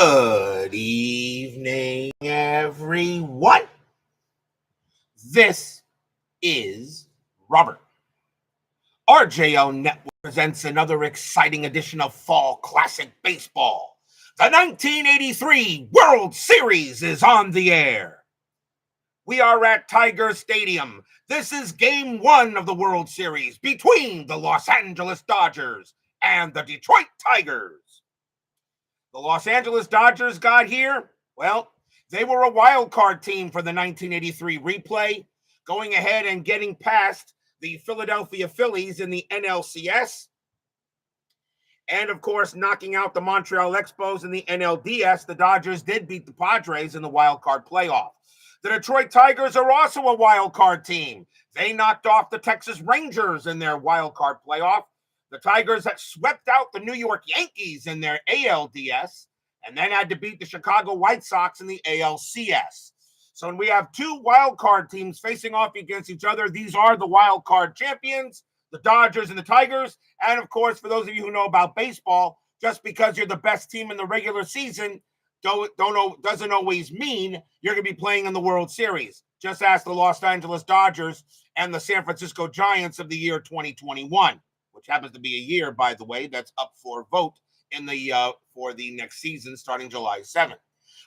Good evening, everyone. This is Robert. RJO Network presents another exciting edition of Fall Classic Baseball. The 1983 World Series is on the air. We are at Tiger Stadium. This is Game 1 of the World Series between the Los Angeles Dodgers and the Detroit Tigers. The Los Angeles Dodgers got here, well, they were a wild card team for the 1983 replay, going ahead and getting past the Philadelphia Phillies in the NLCS, and of course, knocking out the Montreal Expos in the NLDS. The Dodgers did beat the Padres in the wild card playoff. The Detroit Tigers are also a wild card team. They knocked off the Texas Rangers in their wild card playoff. The Tigers that swept out the New York Yankees in their ALDS and then had to beat the Chicago White Sox in the ALCS. So when we have two wild card teams facing off against each other, these are the wild card champions, the Dodgers and the Tigers. And of course, for those of you who know about baseball, just because you're the best team in the regular season doesn't always mean you're going to be playing in the World Series. Just ask the Los Angeles Dodgers and the San Francisco Giants of the year 2021. Which happens to be a year, by the way, that's up for vote in the for the next season starting July 7th.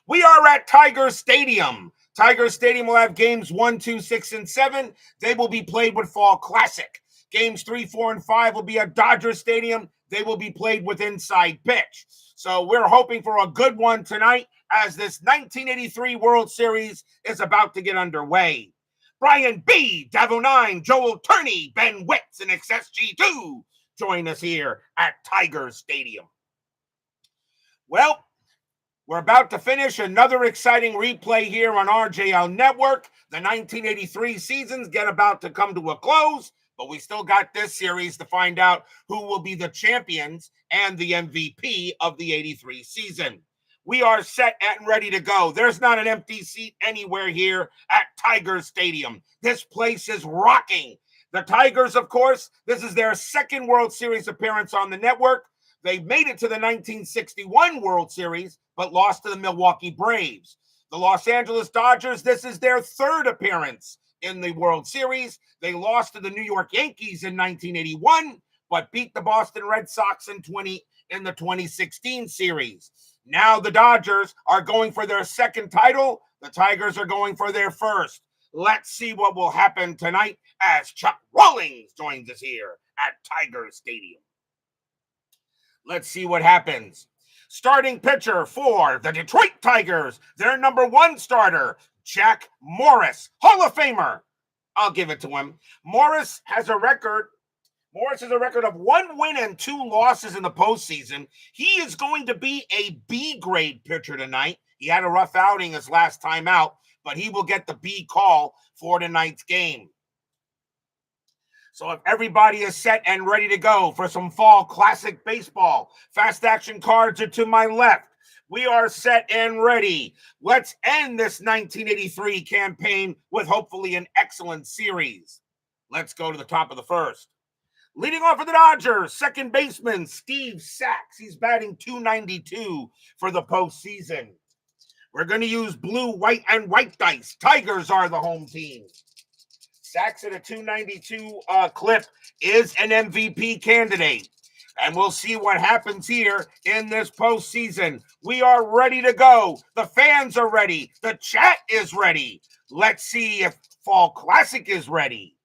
We are at Tiger Stadium. Tiger Stadium will have games 1, 2, 6, and 7. They will be played with Fall Classic. Games 3, 4, and 5 will be at Dodger Stadium. They will be played with Inside Pitch. So we're hoping for a good one tonight as this 1983 World Series is about to get underway. Brian B., Davo9, Joel Turney, Ben Witz, and XSG2 join us here at Tiger Stadium. Well, we're about to finish another exciting replay here on RJL Network. The 1983 seasons get about to come to a close, but we still got this series to find out who will be the champions and the MVP of the 83 season. We are set and ready to go. There's not an empty seat anywhere here at Tiger Stadium. This place is rocking. The Tigers, of course, this is their second World Series appearance on the network. They made it to the 1961 World Series, but lost to the Milwaukee Braves. The Los Angeles Dodgers, this is their third appearance in the World Series. They lost to the New York Yankees in 1981, but beat the Boston Red Sox in the 2016 series. Now the Dodgers are going for their second title. The Tigers are going for their first. Let's see what will happen tonight as Chuck Rawlings joins us here at Tiger Stadium. Let's see what happens. Starting pitcher for the Detroit Tigers, their number 1 starter, Jack Morris, Hall of Famer. I'll give it to him. Morris has a record of 1 win and 2 losses in the postseason. He is going to be a B-grade pitcher tonight. He had a rough outing his last time out, but he will get the B call for tonight's game. So if everybody is set and ready to go for some Fall Classic Baseball, fast action cards are to my left. We are set and ready. Let's end this 1983 campaign with hopefully an excellent series. Let's go to the top of the first. Leading off for the Dodgers, second baseman Steve Sax. He's batting .292 for the postseason. We're going to use blue, white, and white dice. Tigers are the home team. Sax at a .292 clip is an MVP candidate. And we'll see what happens here in this postseason. We are ready to go. The fans are ready. The chat is ready. Let's see if Fall Classic is ready.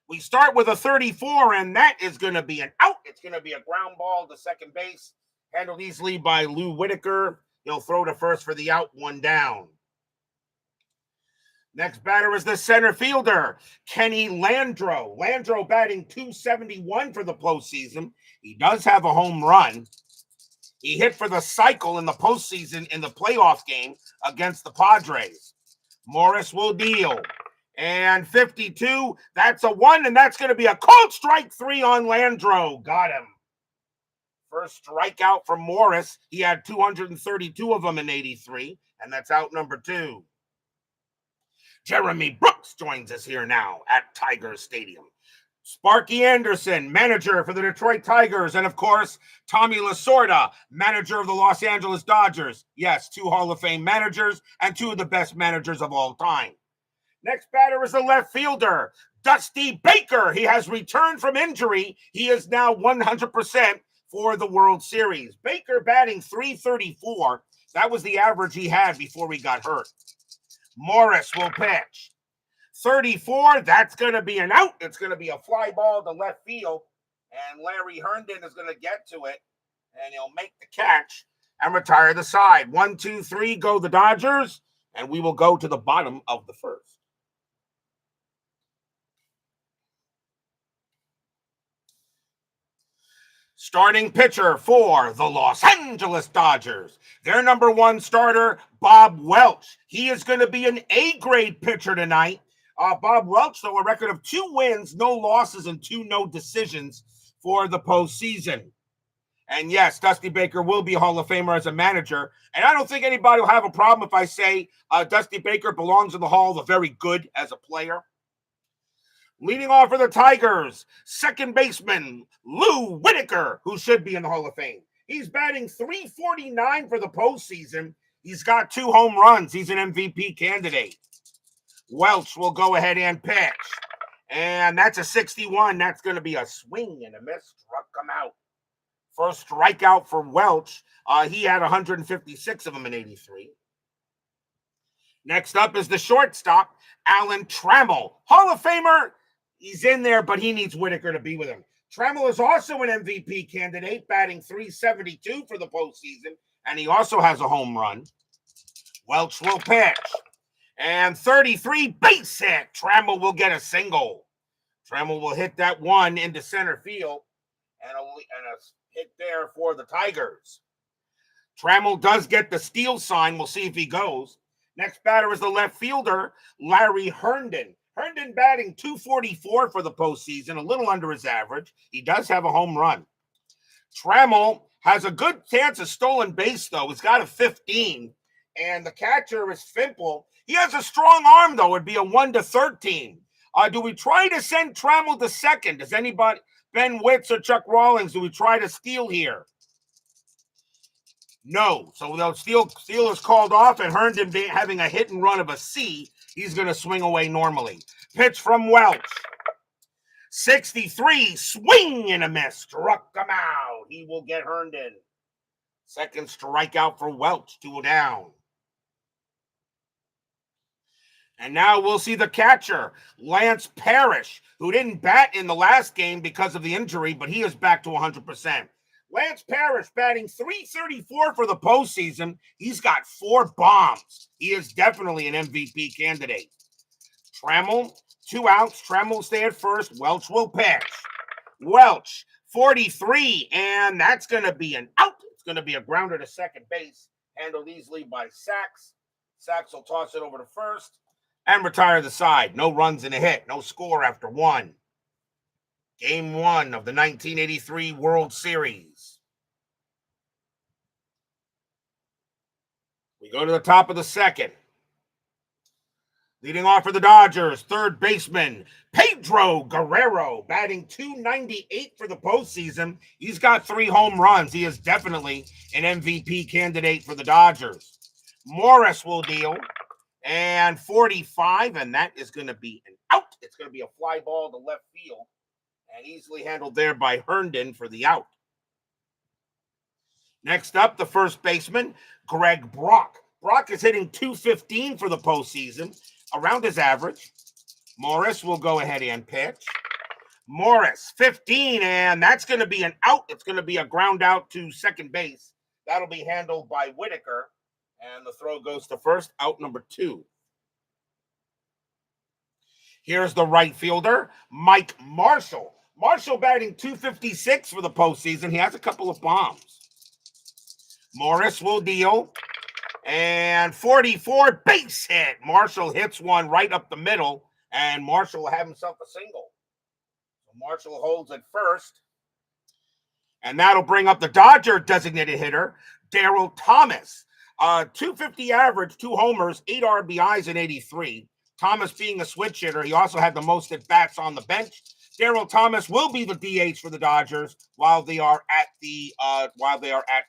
We start with a 34, and that is going to be an out. It's going to be a ground ball to second base, handled easily by Lou Whitaker. He'll throw to first for the out, 1 down. Next batter is the center fielder, Kenny Landreaux. Landreaux batting .271 for the postseason. He does have a home run. He hit for the cycle in the postseason in the playoff game against the Padres. Morris will deal. And 52, that's a 1, and that's going to be a cold strike 3 on Landreaux. Got him. First strikeout from Morris. He had 232 of them in 83, and that's out number 2. Jeremy Brooks joins us here now at Tiger Stadium. Sparky Anderson, manager for the Detroit Tigers, and of course, Tommy Lasorda, manager of the Los Angeles Dodgers. Yes, 2 Hall of Fame managers and 2 of the best managers of all time. Next batter is the left fielder, Dusty Baker. He has returned from injury. He is now 100% for the World Series. Baker batting .334. That was the average he had before he got hurt. Morris will pitch. 34, that's going to be an out. It's going to be a fly ball to left field, and Larry Herndon is going to get to it, and he'll make the catch and retire the side. 1, 2, 3, go the Dodgers, and we will go to the bottom of the first. Starting pitcher for the Los Angeles Dodgers. Their number 1 starter, Bob Welch. He is going to be an A-grade pitcher tonight. Bob Welch, though, a record of 2 wins, no losses, and 2 no decisions for the postseason. And yes, Dusty Baker will be a Hall of Famer as a manager. And I don't think anybody will have a problem if I say Dusty Baker belongs in the Hall of the Very Good as a player. Leading off for the Tigers, second baseman Lou Whitaker, who should be in the Hall of Fame. He's batting .349 for the postseason. He's got 2 home runs. He's an MVP candidate. Welch will go ahead and pitch. And that's a 61. That's going to be a swing and a miss. Struck him out. First strikeout for Welch. He had 156 of them in 83. Next up is the shortstop, Alan Trammell. Hall of Famer. He's in there, but he needs Whitaker to be with him. Trammell is also an MVP candidate, batting .372 for the postseason, and he also has a home run. Welch will pitch. And 33, base hit. Trammell will get a single. Trammell will hit that one into center field, and a hit there for the Tigers. Trammell does get the steal sign. We'll see if he goes. Next batter is the left fielder, Larry Herndon. Herndon batting .244 for the postseason, a little under his average. He does have a home run. Trammell has a good chance of stolen base, though. He's got a 15, and the catcher is Fimple. He has a strong arm, though. It'd be a 1-13. Do we try to send Trammell to second? Does anybody, Ben Witz or Chuck Rawlings, do we try to steal here? No. So the steal is called off, and Herndon having a hit and run of a C, he's going to swing away normally. Pitch from Welch. 63, swing and a miss. Struck him out. He will get Herndon. Second strikeout for Welch, 2 down. And now we'll see the catcher, Lance Parrish, who didn't bat in the last game because of the injury, but he is back to 100%. Lance Parrish batting .334 for the postseason. He's got 4 bombs. He is definitely an MVP candidate. Trammell, 2 outs. Trammell will stay at first. Welch will pitch. Welch, 43, and that's going to be an out. It's going to be a grounder to second base, handled easily by Sachs. Sachs will toss it over to first and retire the side. No runs and a hit. No score after 1. Game 1 of the 1983 World Series. We go to the top of the second. Leading off for the Dodgers, third baseman Pedro Guerrero, batting .298 for the postseason. He's got 3 home runs. He is definitely an MVP candidate for the Dodgers. Morris will deal. And 45, and that is going to be an out. It's going to be a fly ball to left field, and easily handled there by Herndon for the out. Next up, the first baseman, Greg Brock. Brock is hitting .215 for the postseason, around his average. Morris will go ahead and pitch. Morris, 15, and that's going to be an out. It's going to be a ground out to second base. That'll be handled by Whitaker. And the throw goes to first, out number 2. Here's the right fielder, Mike Marshall. Marshall batting .256 for the postseason. He has a couple of bombs. Morris will deal. And 44, base hit. Marshall hits one right up the middle, and Marshall will have himself a single. So Marshall holds at first. And that'll bring up the Dodger designated hitter, Darryl Thomas. .250 average, 2 homers, 8 RBIs in 83. Thomas being a switch hitter, he also had the most at bats on the bench. Darryl Thomas will be the DH for the Dodgers while they are at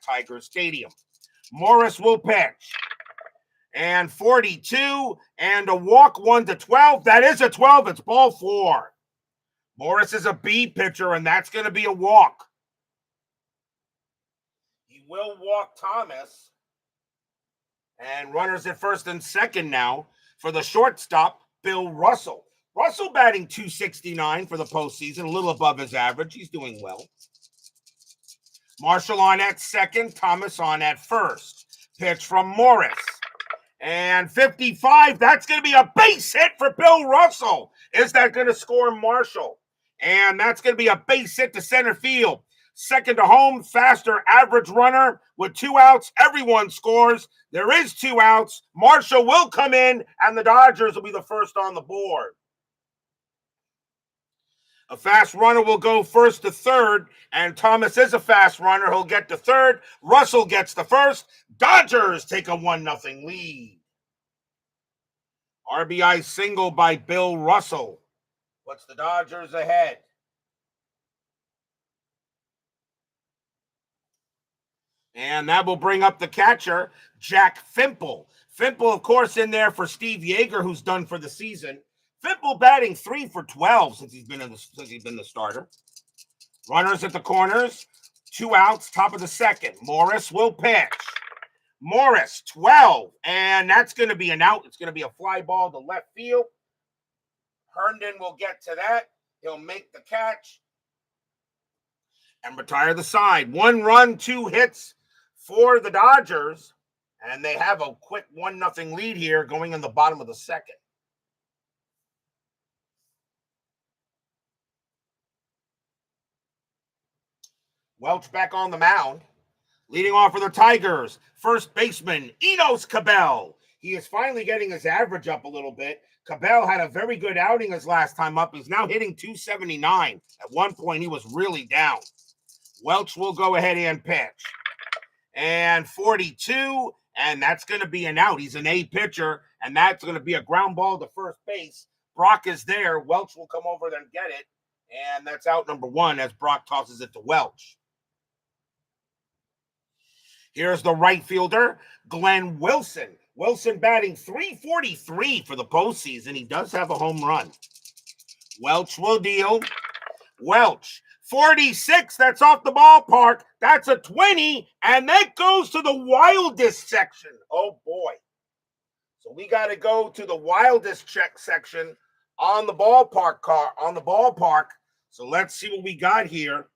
Tiger Stadium. Morris will pitch. And 42 and a walk 1-12. That is a 12. It's ball 4. Morris is a B pitcher, and that's going to be a walk. He will walk Thomas. And runners at first and second now for the shortstop, Bill Russell. Russell batting .269 for the postseason, a little above his average. He's doing well. Marshall on at second, Thomas on at first. Pitch from Morris. And 55, that's going to be a base hit for Bill Russell. Is that going to score Marshall? And that's going to be a base hit to center field. Second to home, faster average runner with 2 outs. Everyone scores. There is 2 outs. Marshall will come in, and the Dodgers will be the first on the board. A fast runner will go first to third, and Thomas is a fast runner. He'll get to third. Russell gets the first. Dodgers take a 1-0 lead. RBI single by Bill Russell puts the Dodgers ahead. And that will bring up the catcher, Jack Fimple. Fimple, of course, in there for Steve Yeager, who's done for the season. Fimple batting 3 for 12 since he's been the starter. Runners at the corners, 2 outs, top of the second. Morris will pitch. Morris, 12, and that's going to be an out. It's going to be a fly ball to left field. Herndon will get to that. He'll make the catch and retire the side. 1 run, 2 hits for the Dodgers, and they have a quick 1-0 lead here going in the bottom of the second. Welch back on the mound. Leading off for the Tigers, first baseman, Enos Cabell. He is finally getting his average up a little bit. Cabell had a very good outing his last time up. He's now hitting .279. At one point, he was really down. Welch will go ahead and pitch. And 42, and that's going to be an out. He's an A pitcher, and that's going to be a ground ball to first base. Brock is there. Welch will come over there and get it. And that's out number 1 as Brock tosses it to Welch. Here's the right fielder, Glenn Wilson. Wilson batting .343 for the postseason. He does have a home run. Welch will deal. Welch, 46. That's off the ballpark. That's a 20, and that goes to the wildest section. Oh, boy. So we got to go to the wildest check section on the ballpark. So let's see what we got here.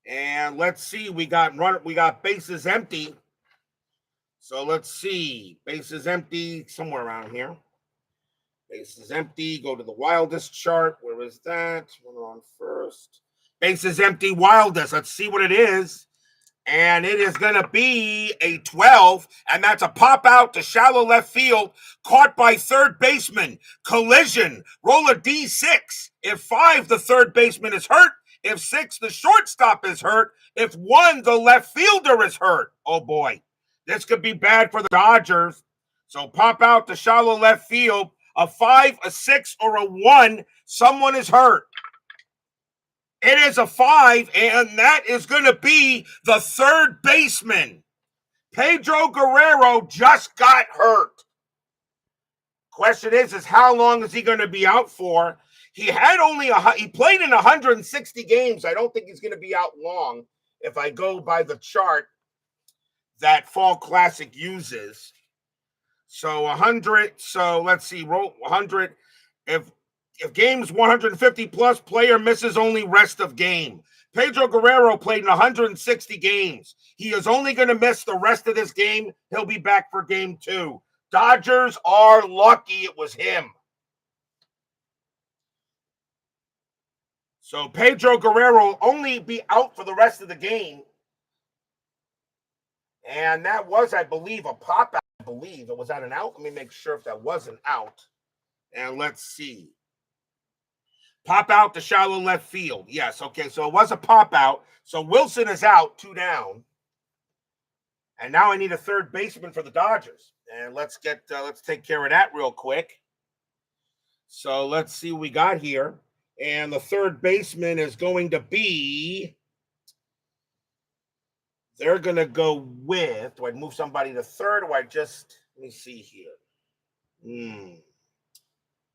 And let's see, we got bases empty. So let's see, bases empty somewhere around here. Bases empty, go to the wildest chart. Where is that? We're on first. Bases empty, wildest. Let's see what it is. And it is going to be a 12, and that's a pop out to shallow left field, caught by third baseman. Collision, roll a D6. If 5, the third baseman is hurt. If 6, the shortstop is hurt. If 1, the left fielder is hurt. Oh, boy. This could be bad for the Dodgers. So pop out to shallow left field. A 5, a 6, or a 1. Someone is hurt. It is a 5, and that is going to be the third baseman. Pedro Guerrero just got hurt. Question is how long is he going to be out for? He played in 160 games. I don't think he's going to be out long if I go by the chart that Fall Classic uses. So 100. So let's see. Roll 100. If game's 150 plus, player misses only rest of game. Pedro Guerrero played in 160 games. He is only going to miss the rest of this game. He'll be back for game 2. Dodgers are lucky it was him. So Pedro Guerrero will only be out for the rest of the game. And that was, I believe, a pop out. I believe it was that an out. Let me make sure if that was an out. And let's see. Pop out to shallow left field. Yes, okay, so it was a pop out. So Wilson is out, 2 down. And now I need a third baseman for the Dodgers. And let's take care of that real quick. So let's see what we got here. And the third baseman is going to be, they're going to go with, do I move somebody to third or I just, let me see here.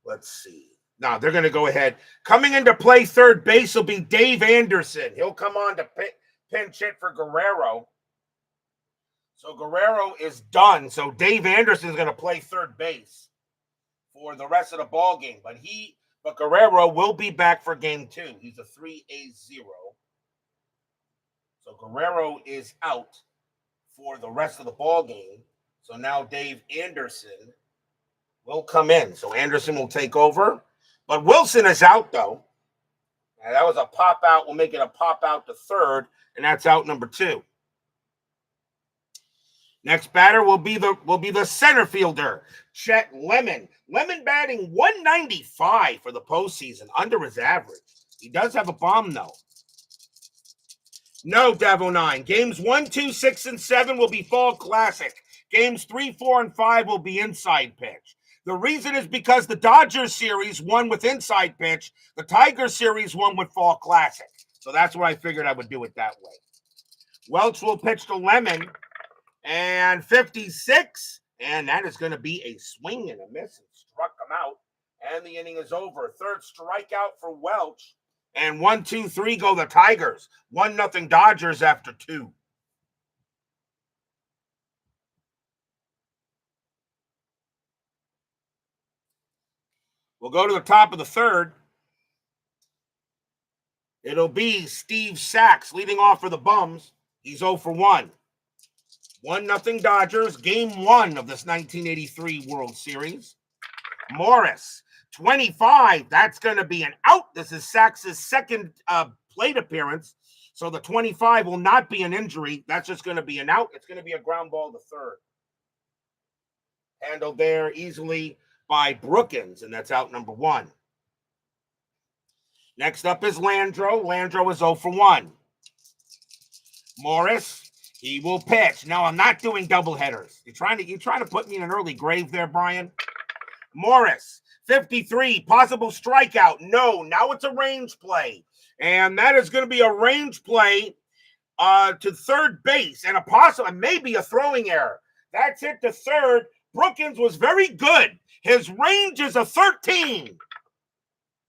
Let's see. Now they're going to go ahead. Coming into play third base will be Dave Anderson. He'll come on to pinch hit for Guerrero. So Guerrero is done. So Dave Anderson is going to play third base for the rest of the ball game. But Guerrero will be back for game 2. He's a 3-0. So Guerrero is out for the rest of the ball game. So now Dave Anderson will come in. So Anderson will take over. But Wilson is out, though. And that was a pop out. We'll make it a pop out to third, and that's out number 2. Next batter will be the center fielder, Chet Lemon. Lemon batting 195 for the postseason, under his average. He does have a bomb, though. No, Devo 9. Games 1, 2, 6, and 7 will be Fall Classic. Games 3, 4, and 5 will be inside pitch. The reason is because the Dodgers series won with inside pitch. The Tigers series won with Fall Classic. So that's what I figured I would do it that way. Welch will pitch to Lemon. And 56. And that is going to be a swing and a miss. And struck him out. And the inning is over. Third strikeout for Welch. And 1, 2, 3 go the Tigers. 1-0 Dodgers after 2. We'll go to the top of the third. It'll be Steve Sachs leading off for the Bums. He's 0 for 1. 1-0 Dodgers, game 1 of this 1983 World Series. Morris, 25. That's going to be an out. This is Sachs' second plate appearance. So the 25 will not be an injury. That's just going to be an out. It's going to be a ground ball to third. Handled there easily by Brookins, and that's out number 1. Next up is Landro. Landro is 0 for 1. Morris, he will pitch. Now, I'm not doing doubleheaders. You're trying to put me in an early grave there, Brian. Morris, 53, possible strikeout. No, now it's a range play. And that is going to be a range play to third base and maybe a throwing error. That's it to third. Brookins was very good. His range is a 13.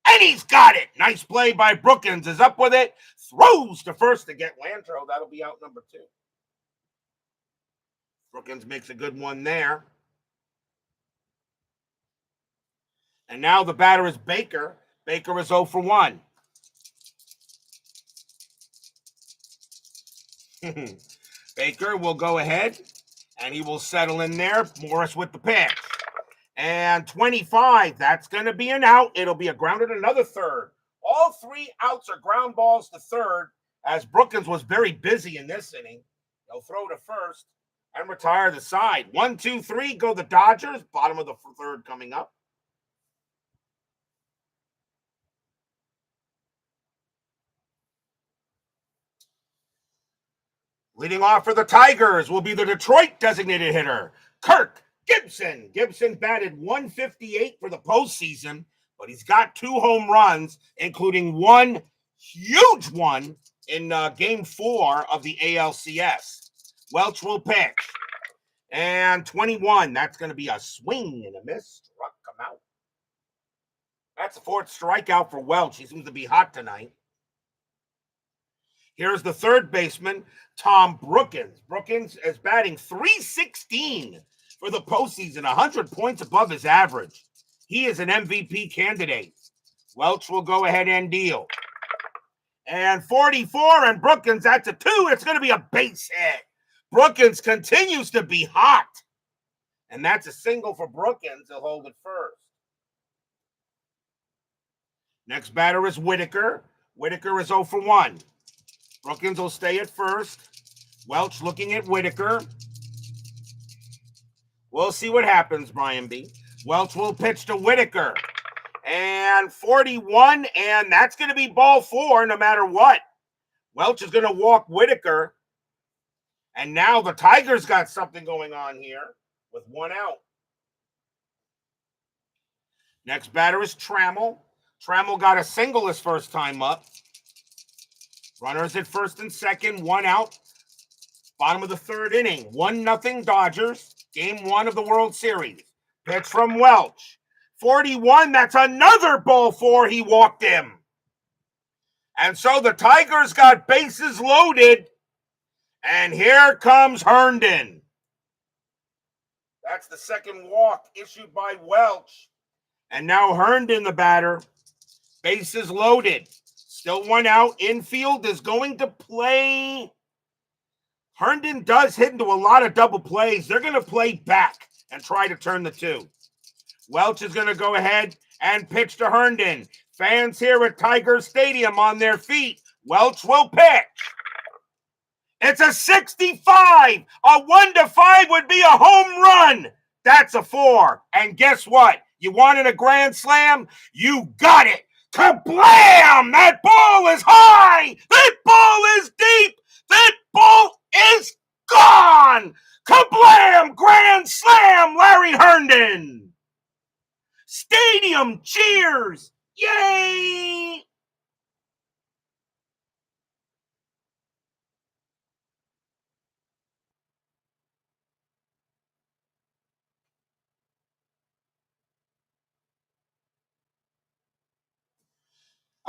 And he's got it. Nice play by Brookins. Is up with it. Throws to first to get Landro. That'll be out number 2. Brookins makes a good one there. And now the batter is Baker. Baker is 0 for 1. Baker will go ahead, and he will settle in there. Morris with the pitch. And 25, that's going to be an out. It'll be a grounded another third. All 3 outs are ground balls to third, as Brookins was very busy in this inning. He'll throw to first and retire the side. 1, 2, 3 go the Dodgers. Bottom of the third coming up. Leading off for the Tigers will be the Detroit designated hitter, Kirk Gibson. Gibson batted 158 for the postseason, but he's got 2 home runs, including one huge one in Game 4 of the ALCS. Welch will pitch. And 21, that's going to be a swing and a miss. Struck him out. That's the 4th strikeout for Welch. He seems to be hot tonight. Here's the third baseman, Tom Brookins. Brookins is batting .316 for the postseason, 100 points above his average. He is an MVP candidate. Welch will go ahead and deal. And 44, and Brookins, that's a 2. It's going to be a base hit. Brookins continues to be hot. And that's a single for Brookins. He'll hold it first. Next batter is Whitaker. Whitaker is 0 for 1. Brookins will stay at first. Welch looking at Whitaker. We'll see what happens, Brian B. Welch will pitch to Whitaker. And 41, and that's going to be ball 4 no matter what. Welch is going to walk Whitaker. And now the Tigers got something going on here with 1 out. Next batter is Trammell. Trammell got a single his first time up. Runners at first and second, 1 out. Bottom of the third inning, 1-0 Dodgers. Game 1 of the World Series. Pitch from Welch. 41, that's another ball 4. He walked him. And so the Tigers got bases loaded. And here comes Herndon. That's the second walk issued by Welch. And now Herndon, the batter. Bases loaded. Still 1 out. Infield is going to play. Herndon does hit into a lot of double plays. They're going to play back and try to turn the 2. Welch is going to go ahead and pitch to Herndon. Fans here at Tiger Stadium on their feet. Welch will pitch. It's a 65. A 1-5 would be a home run. That's a 4. And guess what? You wanted a grand slam? You got it. Kablam! That ball is high. That ball is deep. That ball is gone. Kablam! Grand slam, Larry Herndon. Stadium cheers. Yay!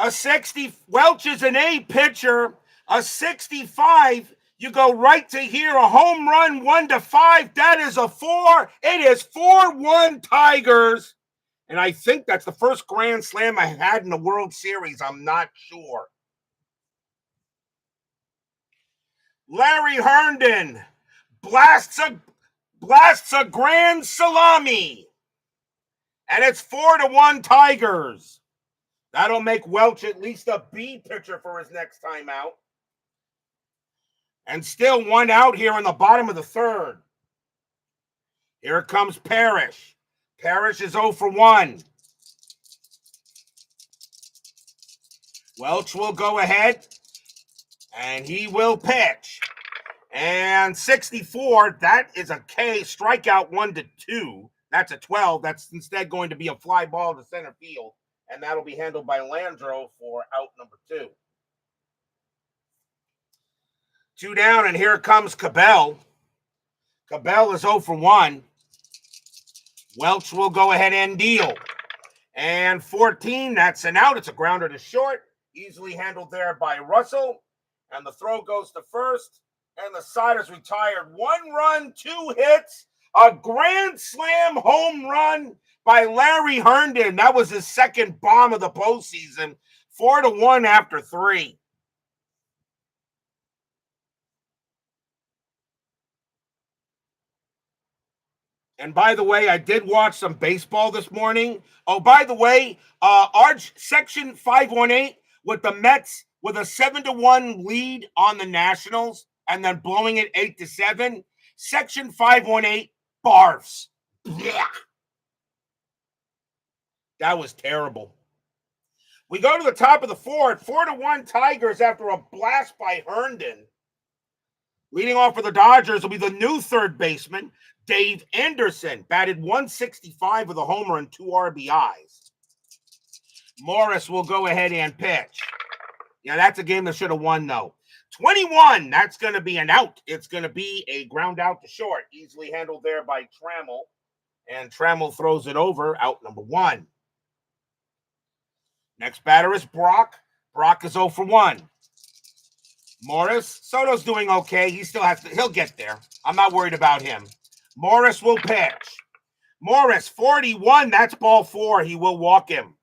A 60, Welch is an A pitcher. A 65, you go right to here. A home run, 1-5. That is a 4. It is 4-1 Tigers. And I think that's the first grand slam I had in the World Series. I'm not sure. Larry Herndon blasts a grand salami. And it's 4-1 Tigers. That'll make Welch at least a B pitcher for his next time out. And still 1 out here in the bottom of the third. Here comes Parrish. Parrish is 0 for 1. Welch will go ahead, and he will pitch. And 64, that is a K. Strikeout 1-2. That's a 12. That's instead going to be a fly ball to center field. And that'll be handled by Landreau for out number 2. 2 down, and here comes Cabell. Cabell is 0 for 1. Welch will go ahead and deal. And 14, that's an out. It's a grounder to short. Easily handled there by Russell. And the throw goes to first. And the side is retired. 1 run, 2 hits. A grand slam home run by Larry Herndon. That was his second bomb of the postseason. 4-1 after 3. And by the way, I did watch some baseball this morning. Oh, by the way, Arch Section 518 with the Mets with a 7-1 lead on the Nationals and then blowing it 8-7. Section 518 barfs. Yeah. That was terrible. We go to the top of the fourth. 4-1 Tigers after a blast by Herndon. Leading off for the Dodgers will be the new third baseman, Dave Anderson. Batted 165 with a homer and 2 RBIs. Morris will go ahead and pitch. Yeah, that's a game that should have won, though. 21, that's going to be an out. It's going to be a ground out to short. Easily handled there by Trammell. And Trammell throws it over, out number 1. Next batter is Brock. Brock is 0 for 1. Morris, Soto's doing okay. He still has to, he'll get there. I'm not worried about him. Morris will pitch. Morris, 41, that's ball 4. He will walk him.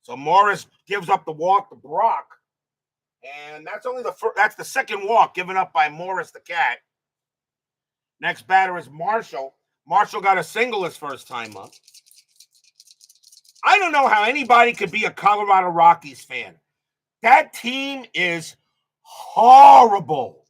So Morris gives up the walk to Brock. And that's only that's the second walk given up by Morris the Cat. Next batter is Marshall. Marshall got a single his first time up. I don't know how anybody could be a Colorado Rockies fan. That team is horrible.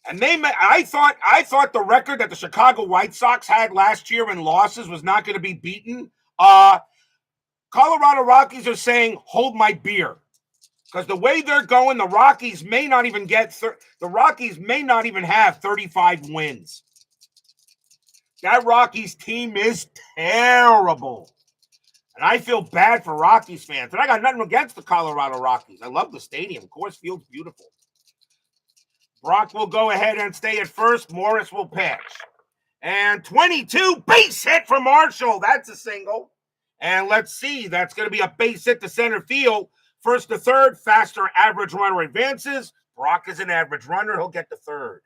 And I thought the record that the Chicago White Sox had last year in losses was not going to be beaten. Colorado Rockies are saying, hold my beer. Because the way they're going, the Rockies may not even have 35 wins. That Rockies team is terrible. And I feel bad for Rockies fans. And I got nothing against the Colorado Rockies. I love the stadium. Coors Field's beautiful. Brock will go ahead and stay at first. Morris will pitch. And 22, base hit for Marshall. That's a single. And let's see, that's going to be a base hit to center field. First to third, faster average runner advances. Brock is an average runner. He'll get to third.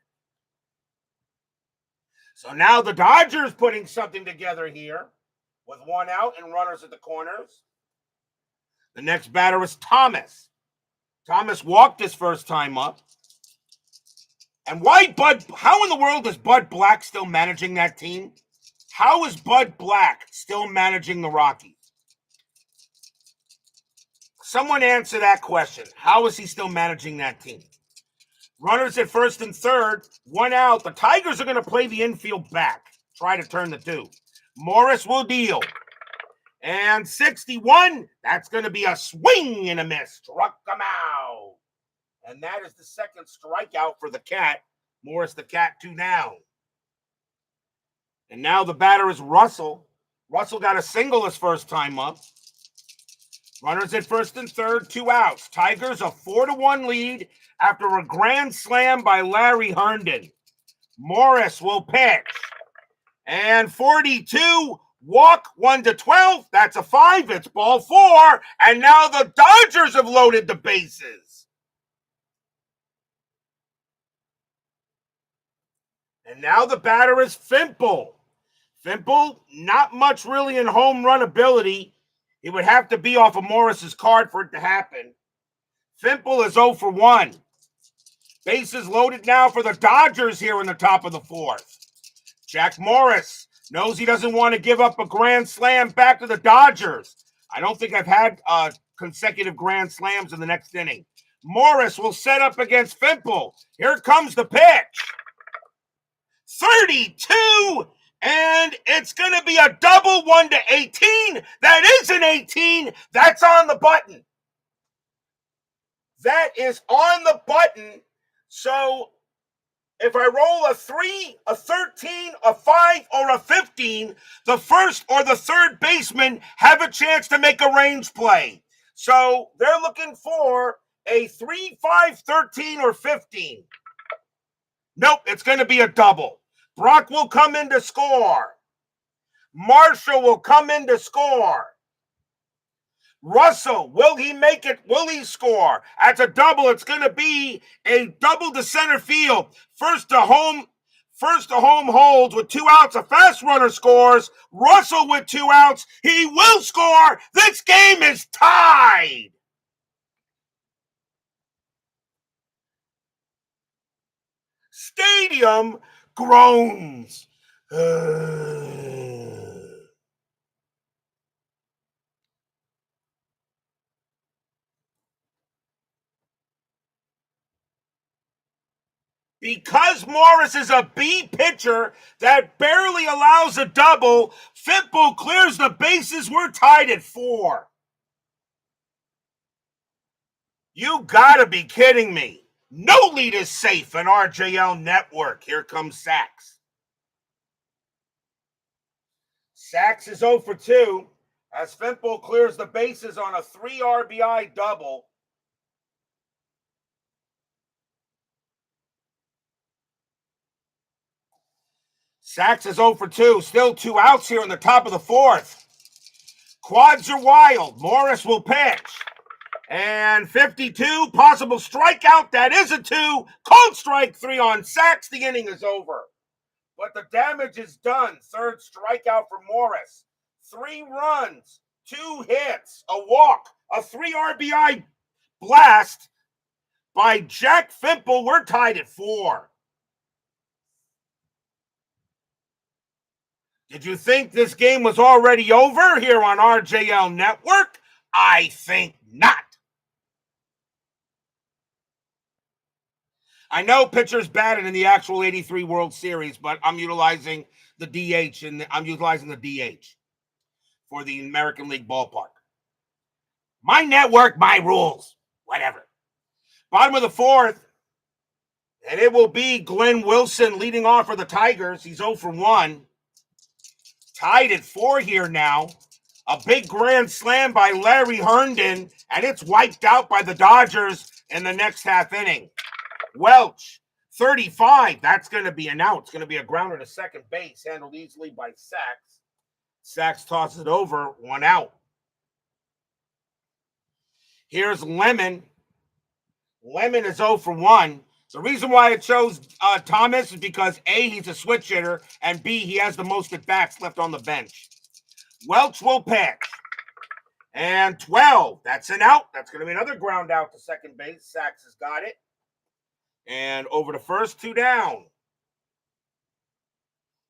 So now the Dodgers putting something together here with one out and runners at the corners. The next batter is Thomas. Thomas walked his first time up. And how in the world is Bud Black still managing that team? How is Bud Black still managing the Rockies? Someone answer that question. How is he still managing that team? Runners at first and third, one out. The Tigers are going to play the infield back. Try to turn the two. Morris will deal. And 61, that's going to be a swing and a miss. Struck him out. And that is the second strikeout for the Cat. Morris the Cat, 2 down. And now the batter is Russell. Russell got a single his first time up. Runners at first and third, 2 outs. Tigers a 4-1 lead after a grand slam by Larry Herndon. Morris will pitch. And 42, walk 1-12. That's a 5. It's ball 4. And now the Dodgers have loaded the bases. And now the batter is Fimple. Fimple, not much really in home run ability. It would have to be off of Morris's card for it to happen. Fimple is 0 for 1. Bases loaded now for the Dodgers here in the top of the 4th. Jack Morris knows he doesn't want to give up a grand slam back to the Dodgers. I don't think I've had consecutive grand slams in the next inning. Morris will set up against Fimple. Here comes the pitch. 32, and it's going to be a double 1-18. That is an 18. That's on the button. That is on the button. So if I roll a 3, a 13, a 5, or a 15, the first or the third baseman have a chance to make a range play. So they're looking for a 3, 5, 13, or 15. Nope, it's going to be a double. Brock will come in to score. Marshall will come in to score. Russell, will he make it? Will he score? That's a double. It's going to be a double to center field. First to home holds with 2 outs. A fast runner scores. Russell with 2 outs. He will score. This game is tied. Stadium groans. Because Morris is a B pitcher that barely allows a double, Fimple clears the bases. We're tied at 4. You gotta be kidding me. No lead is safe in RJL Network. Here comes Sachs. Sachs is 0 for 2 as Fimple clears the bases on a 3 RBI double. Sachs is 0 for 2. Still 2 outs here in the top of the 4th. Quads are wild. Morris will pitch. And 52, possible strikeout. That is a 2. Cold strike 3 on Sachs. The inning is over. But the damage is done. Third strikeout for Morris. 3 runs, 2 hits, a walk, a 3 RBI blast by Jack Fimple. We're tied at 4. Did you think this game was already over here on RJL Network? I think not. I know pitchers batted in the actual 83 World Series, but I'm utilizing the DH and I'm utilizing the DH for the American League ballpark. My network, my rules, whatever. Bottom of the 4th, and it will be Glenn Wilson leading off for the Tigers. He's 0 for 1. Tied at 4 here now. A big grand slam by Larry Herndon, and it's wiped out by the Dodgers in the next half inning. Welch, 35. That's going to be an out. It's going to be a grounder to second base, handled easily by Sachs. Sachs tosses it over, 1 out. Here's Lemon. Lemon is 0 for 1. The reason why it chose Thomas is because A, he's a switch hitter, and B, he has the most at-bats left on the bench. Welch will pitch. And 12. That's an out. That's going to be another ground out to second base. Sachs has got it. And over to first, 2 down.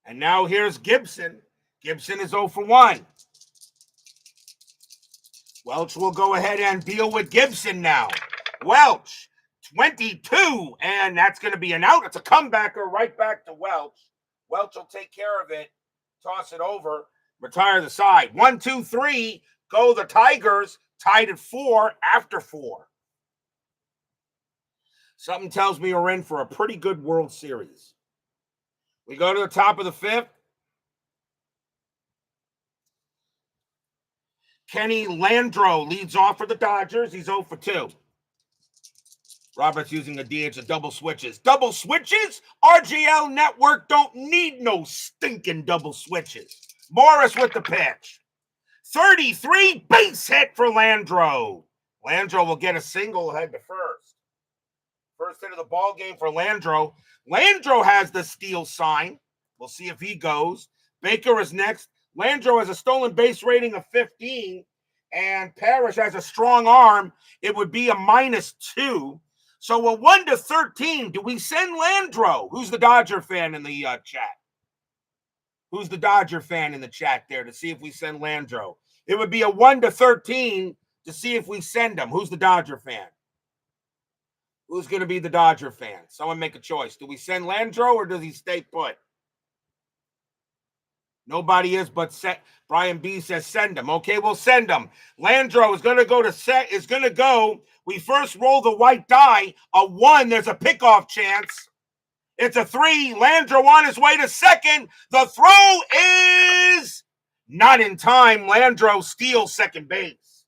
And now here's Gibson. Gibson is 0 for 1. Welch will go ahead and deal with Gibson now. Welch, 22. And that's going to be an out. It's a comebacker right back to Welch. Welch will take care of it. Toss it over. Retire the side. 1, 2, 3. Go the Tigers. Tied at 4 after 4. Something tells me we're in for a pretty good World Series. We go to the top of the 5th. Kenny Landreau leads off for the Dodgers. He's 0 for 2. Robert's using the DH of double switches. Double switches? RGL Network don't need no stinking double switches. Morris with the pitch. 33, base hit for Landreau. Landreau will get a single ahead to first. First hit of the ball game for Landreau. Landreau has the steal sign. We'll see if he goes. Baker is next. Landreau has a stolen base rating of 15, and Parrish has a strong arm. It would be a -2. So a 1 to 13. Do we send Landreau? Who's the Dodger fan in the chat? Who's the Dodger fan in the chat there to see if we send Landreau? It would be a 1 to 13 to see if we send him. Who's the Dodger fan? Who's going to be the Dodger fan? Someone make a choice. Do we send Landreau or does he stay put? Nobody is but Brian B says send him. Okay, we'll send him. Landreau is going to go to We first roll the white die. A 1, there's a pickoff chance. It's a 3. Landreau on his way to second. The throw is not in time. Landreau steals second base.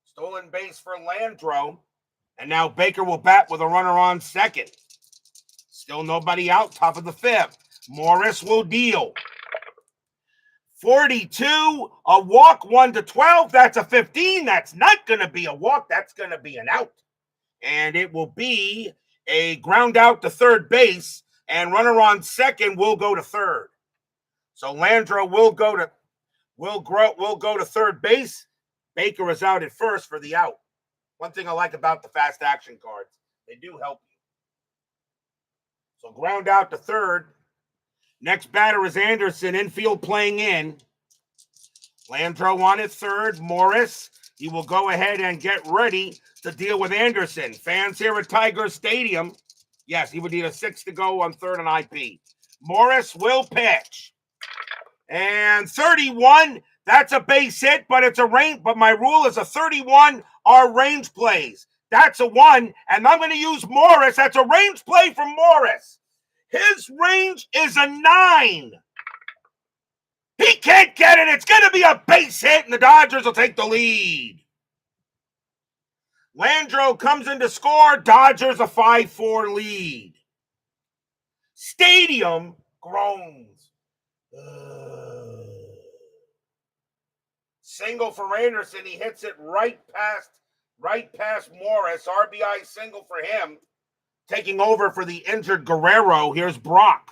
Stolen base for Landreau. And now Baker will bat with a runner on second. Still nobody out. Top of the 5th. Morris will deal. 42, a walk, 1 to 12. That's a 15. That's not going to be a walk. That's going to be an out. And it will be a ground out to third base, and runner on second will go to third. So Landreau will go to third base. Baker is out at first for the out. One thing I like about the fast action cards, they do help you. So ground out to third. Next batter is Anderson, infield playing in. Landreau on at third. Morris, he will go ahead and get ready to deal with Anderson. Fans here at Tiger Stadium. Yes, he would need a 6 to go on third and IP. Morris will pitch. And 31, that's a base hit, but it's a range. But my rule is a 31 are range plays. That's a 1, and I'm going to use Morris. That's a range play from Morris. His range is a 9. He can't get it. It's going to be a base hit, and the Dodgers will take the lead. Landreau comes in to score. Dodgers a 5-4 lead. Stadium groans. Single for Anderson. He hits it right past Morris. RBI single for him. Taking over for the injured Guerrero, here's Brock.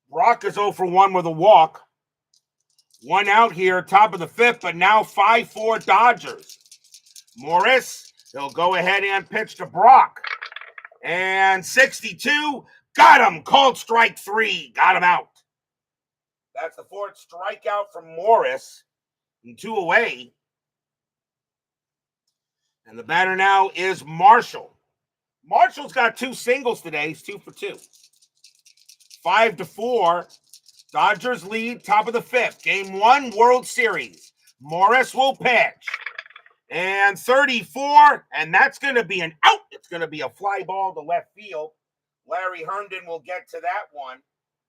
Brock is 0 for 1 with a walk. 1 out here, top of the 5th, but now 5-4 Dodgers. Morris, he'll go ahead and pitch to Brock. And 62, got him. Called strike 3, got him out. That's the 4th strikeout from Morris. And 2 away. And the batter now is Marshall. Marshall's got 2 singles today. He's 2 for 2. 5-4. Dodgers lead, top of the 5th. Game 1, World Series. Morris will pitch. And 34, and that's going to be an out. It's going to be a fly ball to left field. Larry Herndon will get to that one,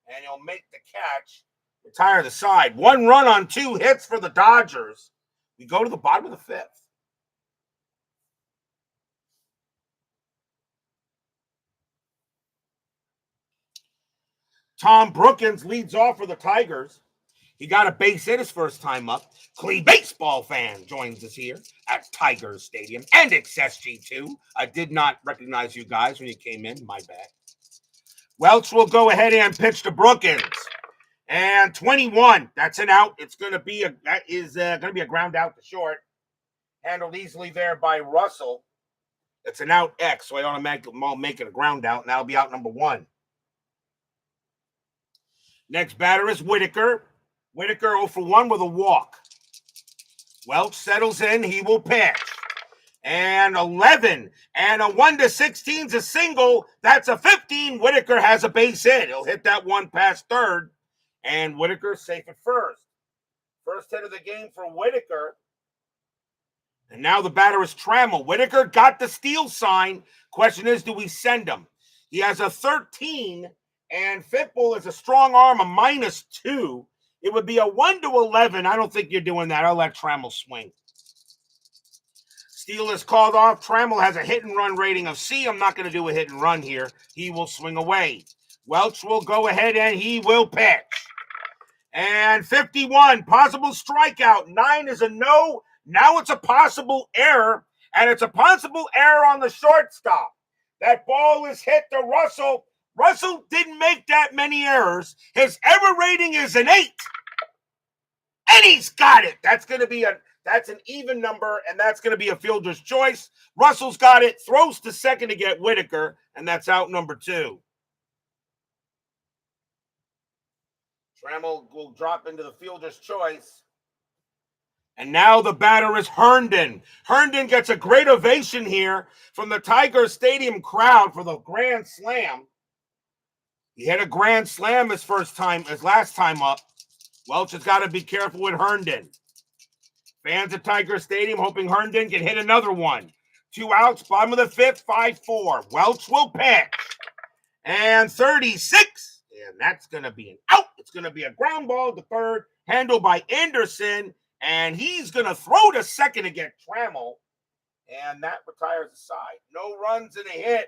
and he'll make the catch. Retire the side. 1 run on 2 hits for the Dodgers. We go to the bottom of the 5th. Tom Brookins leads off for the Tigers. He got a base hit his first time up. Clee baseball fan joins us here at Tigers Stadium and XSG2. I did not recognize you guys when you came in. My bad. Welch will go ahead and pitch to Brookins. And 21. That's an out. It's going to be a ground out to short. Handled easily there by Russell. It's an out X, so I don't make it a ground out, and that'll be out number 1. Next batter is Whitaker. Whitaker 0 for 1 with a walk. Welch settles in. He will pitch. And 11. And a 1 to 16 is a single. That's a 15. Whitaker has a base hit. He'll hit that one past third. And Whitaker safe at first. First hit of the game for Whitaker. And now the batter is Trammell. Whitaker got the steal sign. Question is, do we send him? He has a 13. And Fitbull is a strong arm, a -2. It would be a 1 to 11. I don't think you're doing that. I'll let Trammell swing. Steal is called off. Trammell has a hit and run rating of C. I'm not going to do a hit and run here. He will swing away. Welch will go ahead and he will pitch. And 51, possible strikeout. 9 is a no. Now it's a possible error. And it's a possible error on the shortstop. That ball is hit to Russell. Russell didn't make that many errors. His error rating is an 8. And he's got it. That's an even number, and that's going to be a fielder's choice. Russell's got it, throws to second to get Whitaker, and that's out number 2. Trammell will drop into the fielder's choice. And now the batter is Herndon. Herndon gets a great ovation here from the Tigers Stadium crowd for the grand slam. He hit a grand slam his last time up. Welch has got to be careful with Herndon. Fans at Tiger Stadium hoping Herndon can hit another one. 2 outs, bottom of the 5th, 5-4. Welch will pitch. And 36. And that's going to be an out. It's going to be a ground ball to third, handled by Anderson. And he's going to throw to second to get Trammell. And that retires the side. No runs and a hit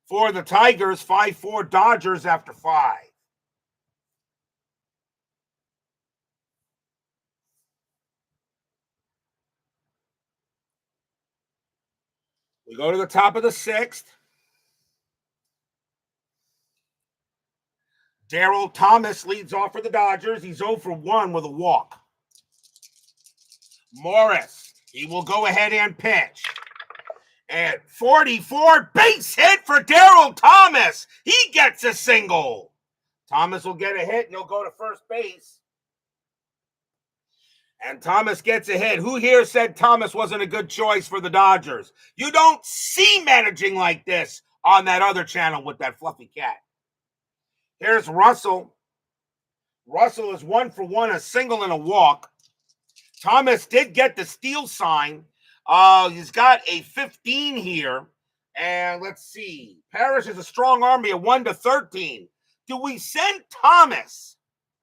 for the Tigers. 5-4 Dodgers after 5. We go to the top of the 6th. Darryl Thomas leads off for the Dodgers. He's 0 for 1 with a walk. Morris, he will go ahead and pitch. And 44, base hit for Darryl Thomas. He gets a single. Thomas will get a hit, and he'll go to first base. And Thomas gets a hit. Who here said Thomas wasn't a good choice for the Dodgers? You don't see managing like this on that other channel with that fluffy cat. Here's Russell. Russell is 1 for 1, a single and a walk. Thomas did get the steal sign. He's got a 15 here. And let's see. Parrish is a strong army, a 1 to 13. Do we send Thomas?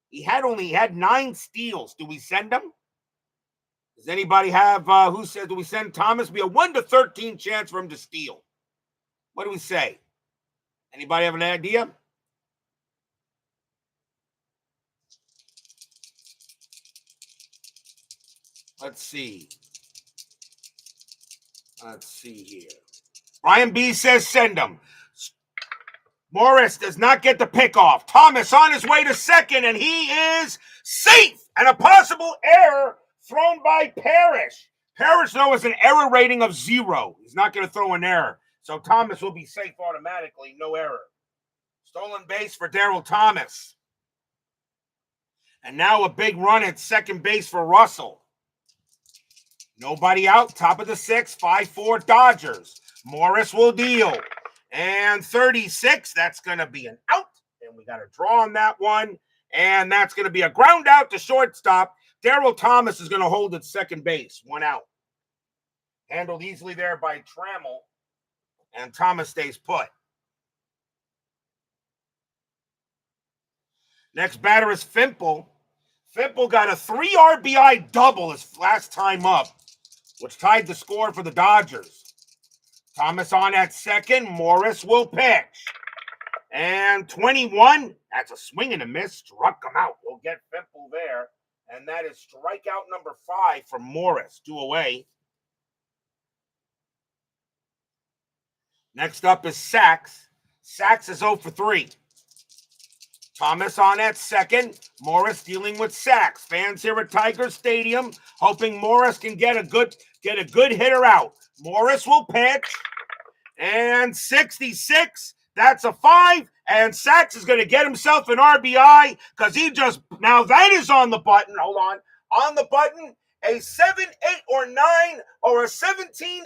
He had 9 steals. Do we send him? Does anybody have who said, do we send Thomas? Be a 1 to 13 chance for him to steal. What do we say? Anybody have an idea? Let's see. Let's see here. Brian B says send him. Morris does not get the pickoff. Thomas on his way to second, and he is safe. And a possible error thrown by Parrish. Parrish, though, has an error rating of 0. He's not going to throw an error. So Thomas will be safe automatically. No error. Stolen base for Darryl Thomas. And now a big run at second base for Russell. Nobody out. Top of the 6th. 5-4 Dodgers. Morris will deal. And 36. That's going to be an out. And we got a draw on that one. And that's going to be a ground out to shortstop. Darryl Thomas is going to hold at second base. 1 out. Handled easily there by Trammell. And Thomas stays put. Next batter is Fimple. Fimple got a 3 RBI double his last time up, which tied the score for the Dodgers. Thomas on at second. Morris will pitch. And 21, that's a swing and a miss. Struck him out. We'll get Fimple there. And that is strikeout number 5 from Morris. 2 away. Next up is Sachs. Sachs is 0 for 3. Thomas on at second. Morris dealing with Sachs. Fans here at Tiger Stadium hoping Morris can get a good hitter out. Morris will pitch. And 66. That's a 5. And Sachs is going to get himself an RBI because now that is on the button. Hold on. On the button, a 7, 8, or 9, or a 17,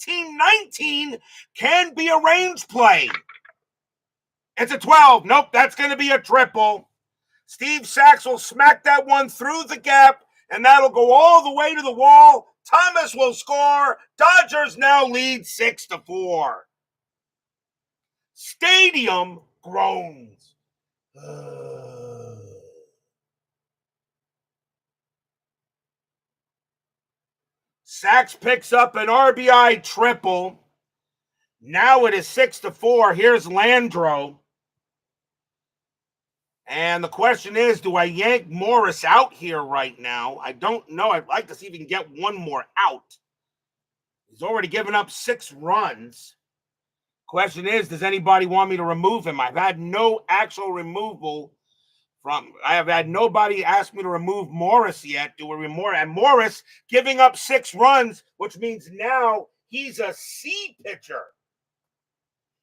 18, 19 can be a range play. It's a 12. Nope, that's going to be a triple. Steve Sachs will smack that one through the gap, and that'll go all the way to the wall. Thomas will score. Dodgers now lead 6-4. Stadium groans. Sachs picks up an RBI triple. Now it is 6-4. Here's Landro. And the question is, do I yank Morris out here right now? I don't know. I'd like to see if he can get one more out. He's already given up 6 runs. Question is, does anybody want me to remove him? I've had no actual removal I have had nobody ask me to remove Morris yet. And Morris giving up 6 runs, which means now he's a C pitcher.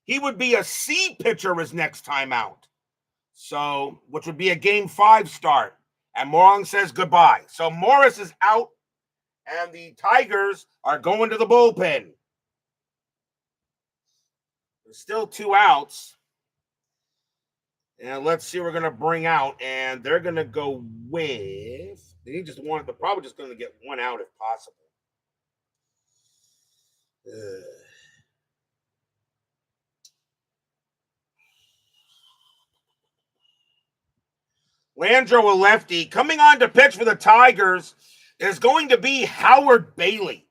He would be a C pitcher his next time out. So, which would be a game 5 start. And Morong says goodbye. So Morris is out, and the Tigers are going to the bullpen. There's still 2 outs. And let's see what we're going to bring out. And they're going to go with, they're probably just going to get 1 out if possible. Landro, a lefty. Coming on to pitch for the Tigers is going to be Howard Bailey.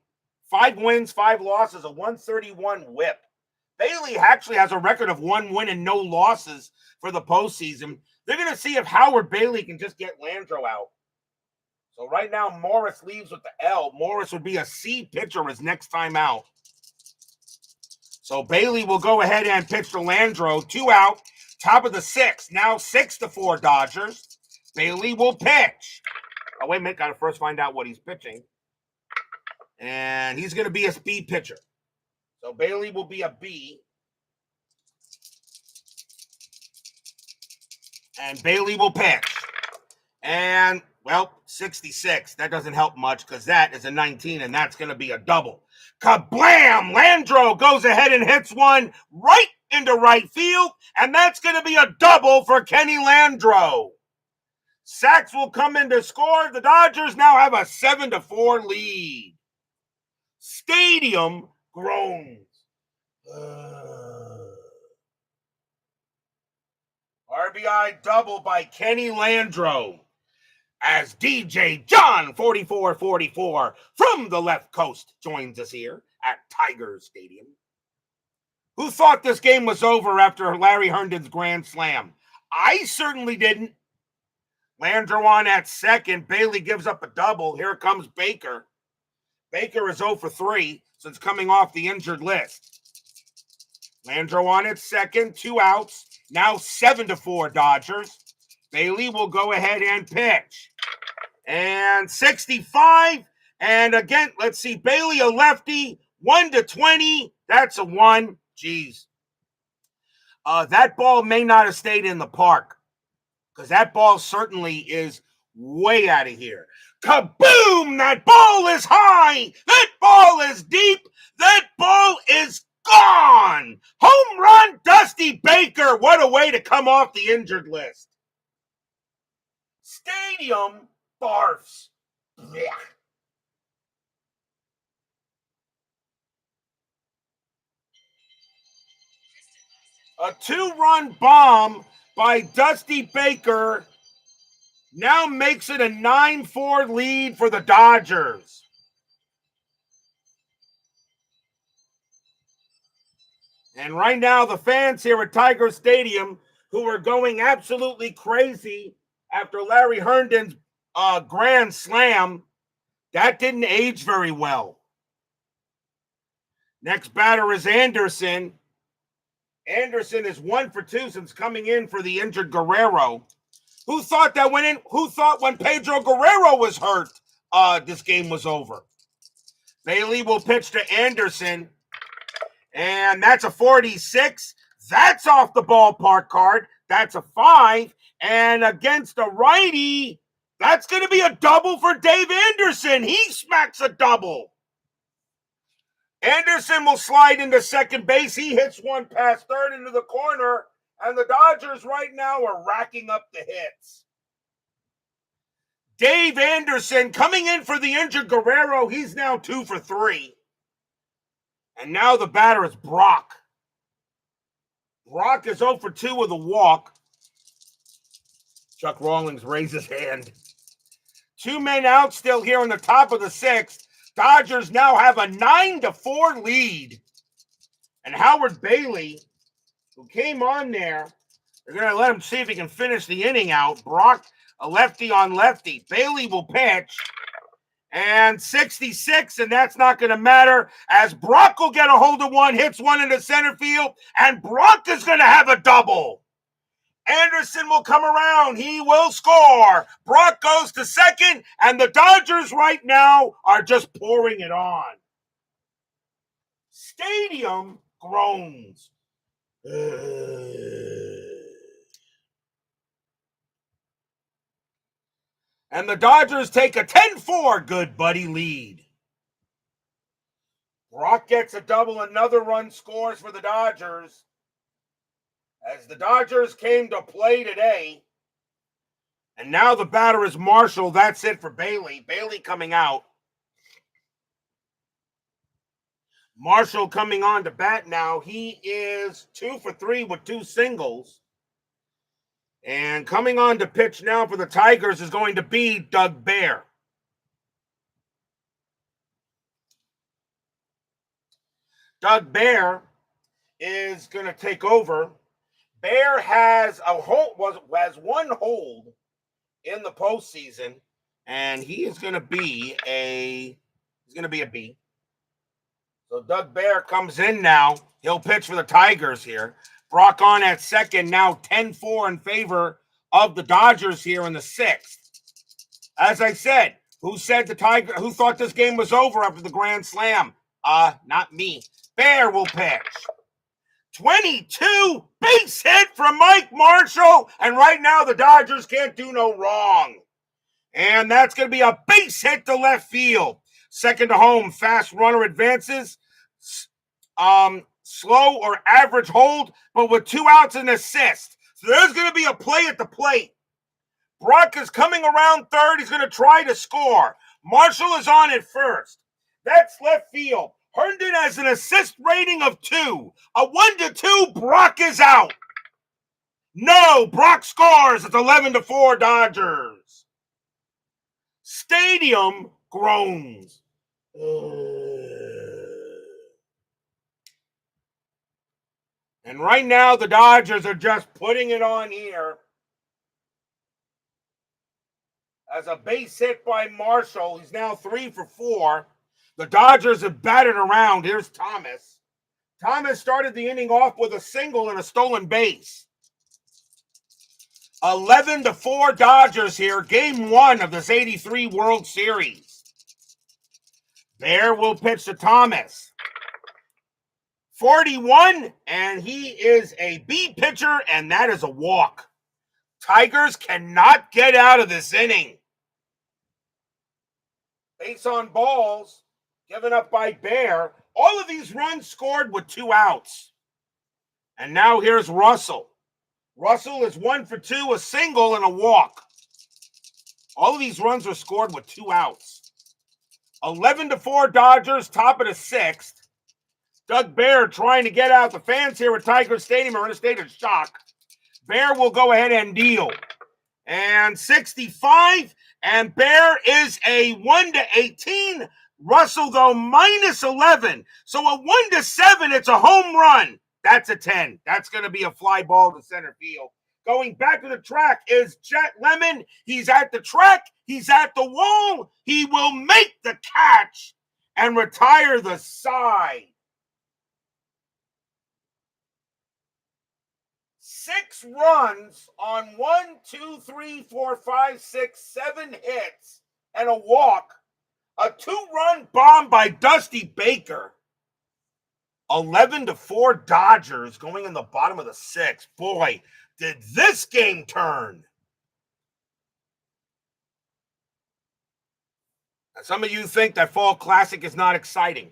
5 wins, 5 losses, a 131 whip. Bailey actually has a record of 1 win and no losses for the postseason. They're going to see if Howard Bailey can just get Landro out. So right now, Morris leaves with the L. Morris would be a C pitcher his next time out. So Bailey will go ahead and pitch to Landro. 2 out, top of the 6th. Now 6-4 Dodgers. Bailey will pitch. Oh, wait a minute. Got to first find out what he's pitching. And he's going to be a B pitcher. So Bailey will be a B. And Bailey will pitch. And, 66. That doesn't help much because that is a 19, and that's going to be a double. Kablam! Landro goes ahead and hits one right into right field, and that's going to be a double for Kenny Landro. Sachs will come in to score. The Dodgers now have a 7-4 lead. Stadium groans. RBI double by Kenny Landro as DJ John 4444 from the left coast joins us here at Tiger Stadium. Who thought this game was over after Larry Herndon's grand slam? I certainly didn't. Landro on at second. Bailey gives up a double. Here comes Baker. Baker is 0 for 3 since coming off the injured list. Landro on at second. 2 outs. Now 7-4 Dodgers. Bailey will go ahead and pitch. And 65. And again, let's see. Bailey, a lefty. 1-20. That's a 1. Jeez. That ball may not have stayed in the park, because that ball certainly is way out of here. Kaboom! That ball is high. That ball is deep. That ball is gone. Home run, Dusty Baker. What a way to come off the injured list. Stadium barfs. Blech. A 2-run bomb by Dusty Baker now makes it a 9-4 lead for the Dodgers. And right now, the fans here at Tiger Stadium, who are going absolutely crazy after Larry Herndon's grand slam, that didn't age very well. Next batter is Anderson. Anderson is 1 for 2 since coming in for the injured Guerrero. Who thought when Pedro Guerrero was hurt, this game was over? Bailey will pitch to Anderson, and that's a 46. That's off the ballpark card. That's a 5. And against a righty, that's going to be a double for Dave Anderson. He smacks a double. Anderson will slide into second base. He hits one past third into the corner, and the Dodgers right now are racking up the hits. Dave Anderson coming in for the injured Guerrero. He's now 2 for 3. And now the batter is Brock. Brock is 0 for 2 with a walk. Chuck Rawlings raises his hand. 2 men out still here in the top of the 6th. Dodgers now have a 9-4 lead. And Howard Bailey, who came on there, they're going to let him see if he can finish the inning out. Brock, a lefty on lefty. Bailey will pitch. And 66, and that's not going to matter, as Brock will get a hold of one, hits one into center field, and Brock is going to have a double. Anderson will come around. He will score. Brock goes to second, and the Dodgers right now are just pouring it on. Stadium groans. And the Dodgers take a 10-4 good buddy lead. Brock gets a double. Another run scores for the Dodgers. As the Dodgers came to play today. And now the batter is Marshall. That's it for Bailey. Bailey coming out. Marshall coming on to bat now. He is 2 for 3 with 2 singles. And coming on to pitch now for the Tigers is going to be Doug Bear. Doug Bear is going to take over. Bear has one hold in the postseason, and he is going to be a B. So Doug Bear comes in now. He'll pitch for the Tigers here. Brock on at second, now 10-4 in favor of the Dodgers here in the 6th. As I said, who thought this game was over after the grand slam? Not me. Bear will pitch. 22 base hit from Mike Marshall, and right now the Dodgers can't do no wrong. And that's going to be a base hit to left field. Second to home, fast runner advances. Slow or average hold, but with 2 outs and an assist. So there's going to be a play at the plate. Brock is coming around third. He's going to try to score. Marshall is on at first. That's left field. Herndon has an assist rating of 2. A 1-2, Brock is out. No, Brock scores. It's 11-4 Dodgers. Stadium groans. And right now, the Dodgers are just putting it on here. As a base hit by Marshall, he's now 3 for 4. The Dodgers have batted around. Here's Thomas. Thomas started the inning off with a single and a stolen base. 11-4 Dodgers here. Game 1 of this 83 World Series. Bear will pitch to Thomas. 41, and he is a B pitcher, and that is a walk. Tigers cannot get out of this inning. Base on balls, given up by Bear. All of these runs scored with 2 outs. And now here's Russell. Russell is 1 for 2, a single and a walk. All of these runs were scored with 2 outs. 11-4 Dodgers, top of the 6th. Doug Bear trying to get out. The fans here at Tiger Stadium are in a state of shock. Bear will go ahead and deal. and 65. And Bear is a 1-18. Russell, though, minus 11. So a 1-7, it's a home run. That's a 10. That's going to be a fly ball to center field. Going back to the track is Chet Lemon. He's at the track. He's at the wall. He will make the catch and retire the side. 6 runs on 1, 2, 3, 4, 5, 6, 7 hits and a walk. A 2-run bomb by Dusty Baker. 11-4 Dodgers going in the bottom of the 6th. Boy, did this game turn. Now, some of you think that Fall Classic is not exciting.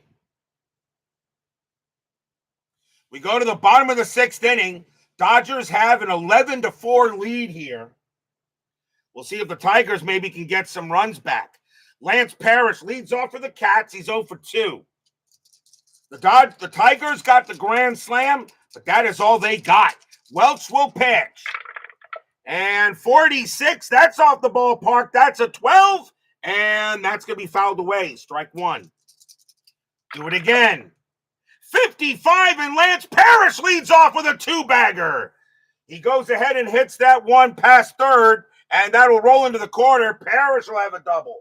We go to the bottom of the 6th inning. Dodgers have an 11-4 lead here. We'll see if the Tigers maybe can get some runs back. Lance Parrish leads off for the Cats. He's 0 for 2. The Tigers got the grand slam, but that is all they got. Welch will pitch. And 46, that's off the ballpark. That's a 12, and that's going to be fouled away. Strike 1. Do it again. 55, and Lance Parrish leads off with a 2-bagger. He goes ahead and hits that one past third, and that'll roll into the corner. Parrish will have a double.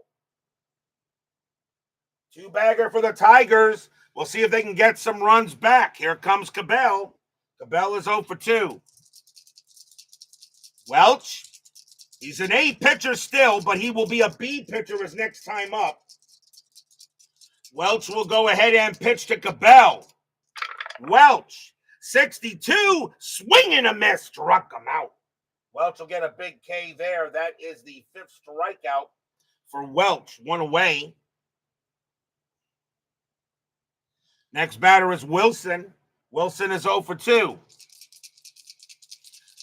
2-bagger for the Tigers. We'll see if they can get some runs back. Here comes Cabell. Cabell is 0 for 2. Welch, he's an A pitcher still, but he will be a B pitcher his next time up. Welch will go ahead and pitch to Cabell. Welch, 62, swing and a miss, struck him out. Welch will get a big K there. That is the 5th strikeout for Welch. 1 away. Next batter is Wilson. Wilson is 0 for 2.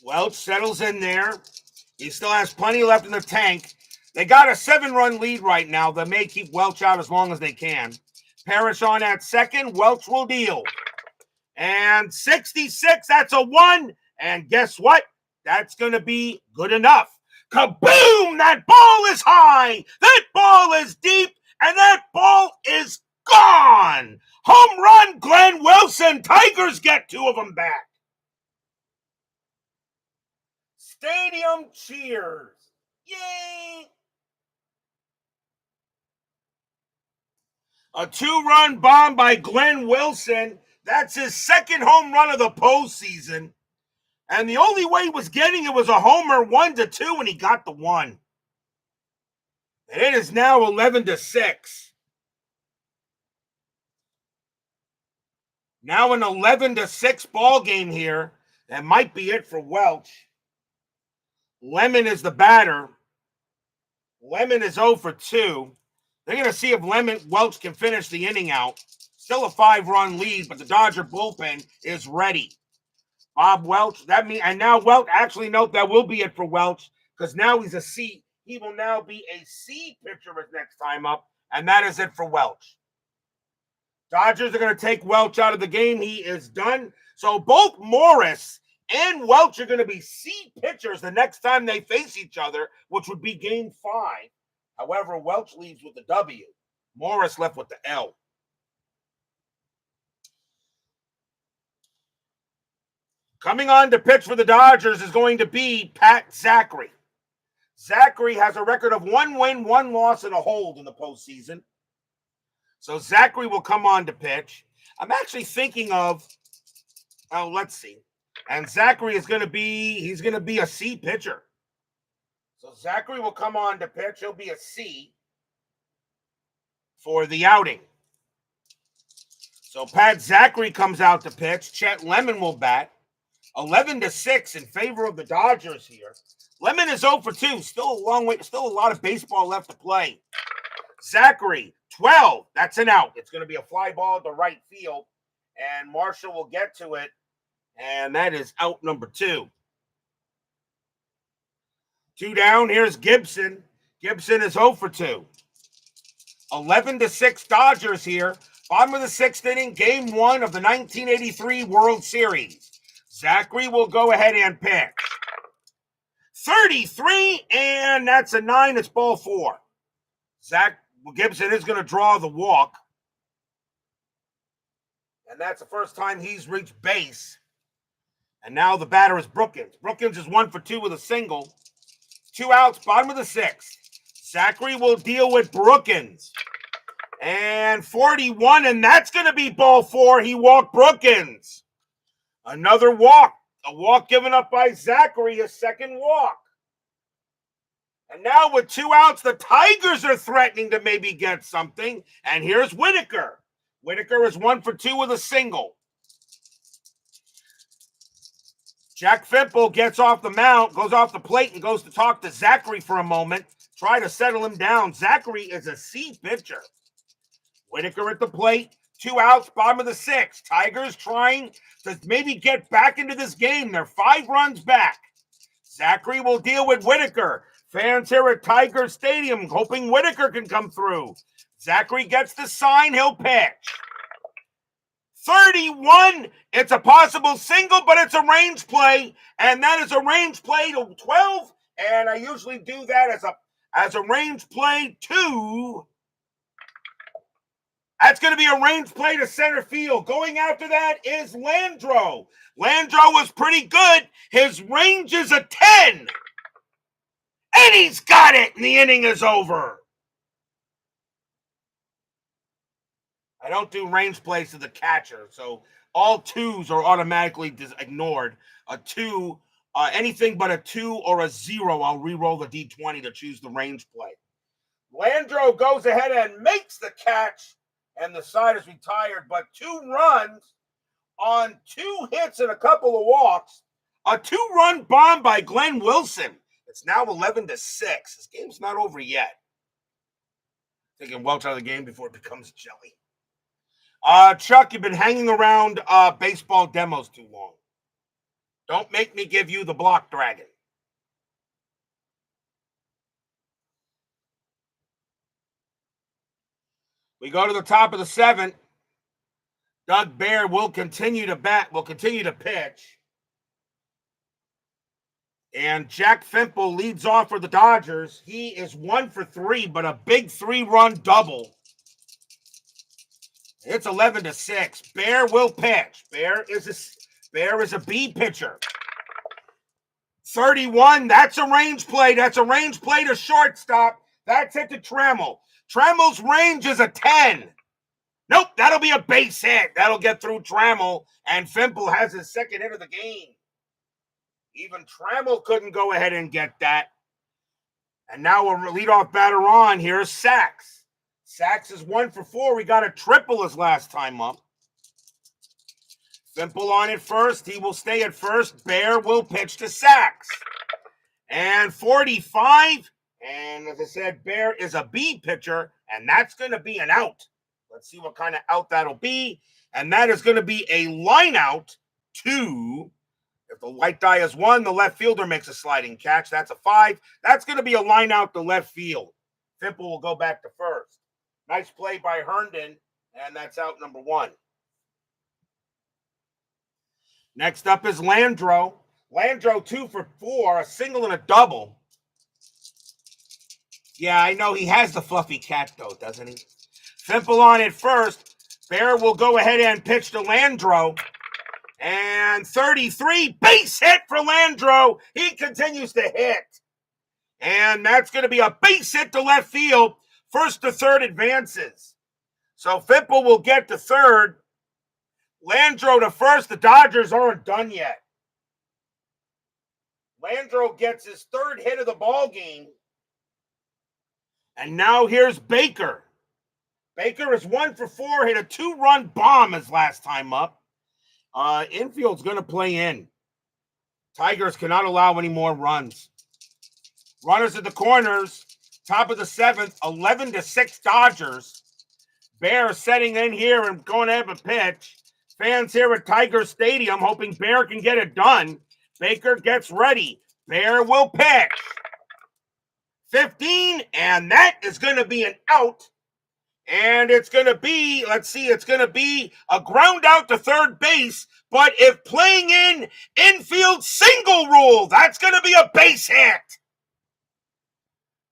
Welch settles in there. He still has plenty left in the tank. They got a 7-run lead right now. They may keep Welch out as long as they can. Parrish on at second. Welch will deal. And 66, that's a 1. And guess what? That's going to be good enough. Kaboom! That ball is high. That ball is deep. And that ball is gone. Home run, Glenn Wilson. Tigers get 2 of them back. Stadium cheers. Yay! A 2-run bomb by Glenn Wilson. That's his 2nd home run of the postseason. And the only way he was getting it was a homer, 1-2, and he got the 1. And it is now 11-6. Now an 11-6 ball game here. That might be it for Welch. Lemon is the batter. Lemon is 0 for 2. They're going to see if Welch can finish the inning out. Still a 5-run lead, but the Dodger bullpen is ready. Bob Welch, and now Welch, actually note that will be it for Welch, because now he's a C. He will now be a C pitcher his next time up, and that is it for Welch. Dodgers are going to take Welch out of the game. He is done. So both Morris and Welch are going to be C pitchers the next time they face each other, which would be game 5. However, Welch leaves with the W. Morris left with the L. Coming on to pitch for the Dodgers is going to be Pat Zachary. Zachary has a record of 1 win, 1 loss, and a hold in the postseason. So Zachary will come on to pitch. I'm actually thinking of, let's see. And Zachary is going to be, a C pitcher. So Zachary will come on to pitch. He'll be a C for the outing. So Pat Zachary comes out to pitch. Chet Lemon will bat. 11-6 in favor of the Dodgers here. Lemon is 0 for 2. Still a long way. Still a lot of baseball left to play. Zachary, 12. That's an out. It's going to be a fly ball to right field. And Marshall will get to it. And that is out number 2. 2 down. Here's Gibson. Gibson is 0 for 2. 11-6 Dodgers here. Bottom of the 6th inning, game 1 of the 1983 World Series. Zachary will go ahead and pitch. 33, and that's a 9. It's ball 4. Zach Gibson is going to draw the walk. And that's the first time he's reached base. And now the batter is Brookins. Brookins is 1 for 2 with a single. 2 outs, bottom of the 6th. Zachary will deal with Brookins. And 41, and that's going to be ball 4. He walked Brookins. Another walk. A walk given up by Zachary, a second walk. And now with 2 outs, the Tigers are threatening to maybe get something. And here's Whitaker. Whitaker is 1 for 2 with a single. Jack Fimple gets off the mound, goes off the plate, and goes to talk to Zachary for a moment. Try to settle him down. Zachary is a C pitcher. Whitaker at the plate. 2 outs, bottom of the 6th. Tigers trying to maybe get back into this game. They're 5 runs back. Zachary will deal with Whitaker. Fans here at Tiger Stadium hoping Whitaker can come through. Zachary gets the sign. He'll pitch. 31. It's a possible single, but it's a range play, and that is a range play to 12. And I usually do that as a range play to. That's going to be a range play to center field. Going after that is Landro. Landro was pretty good. His range is a 10. And he's got it, and the inning is over. I don't do range plays to the catcher, so all 2s are automatically ignored. A 2, anything but a 2 or a 0, I'll re-roll the D20 to choose the range play. Landro goes ahead and makes the catch, and the side is retired, but 2 runs on 2 hits and a couple of walks. A 2-run bomb by Glenn Wilson. It's now 11-6. This game's not over yet. Taking Welch out of the game before it becomes jelly. Chuck, you've been hanging around baseball demos too long. Don't make me give you the block dragon. We go to the top of the 7th. Doug Bear will continue to pitch. And Jack Fimple leads off for the Dodgers. He is 1 for 3, but a big 3-run double. It's 11-6. Bear will pitch. Bear is a B pitcher. 31. That's a range play. That's a range play to shortstop. That's it to Trammell. Trammell's range is a 10. Nope, that'll be a base hit. That'll get through Trammell, and Fimple has his second hit of the game. Even Trammell couldn't go ahead and get that. And now a leadoff batter on. Here's Sachs. Sachs is 1 for 4. We got a triple his last time up. Fimple on at first. He will stay at first. Bear will pitch to Sachs. And 45. And as I said, Bear is a B pitcher, and that's going to be an out. Let's see what kind of out that'll be. And that is going to be a line out to, if the white die is 1, the left fielder makes a sliding catch. That's a 5. That's going to be a line out to left field. Fimple will go back to first. Nice play by Herndon, and that's out number 1. Next up is Landro. Landro 2 for 4, a single and a double. Yeah, I know he has the fluffy cat, though, doesn't he? Fimple on at first. Bear will go ahead and pitch to Landro. And 33, base hit for Landro. He continues to hit. And that's going to be a base hit to left field. First to third advances. So Fimple will get to third. Landro to first. The Dodgers aren't done yet. Landro gets his 3rd hit of the ball game. And now here's Baker. Baker is 1 for 4, hit a 2-run bomb his last time up. Infield's going to play in. Tigers cannot allow any more runs. Runners at the corners. Top of the 7th, 11-6 Dodgers. Bear setting in here and going to have a pitch. Fans here at Tiger Stadium hoping Bear can get it done. Baker gets ready. Bear will pitch. 15, and that is going to be an out. And it's going to be, let's see, it's going to be a ground out to third base. But if playing in infield single rule, that's going to be a base hit.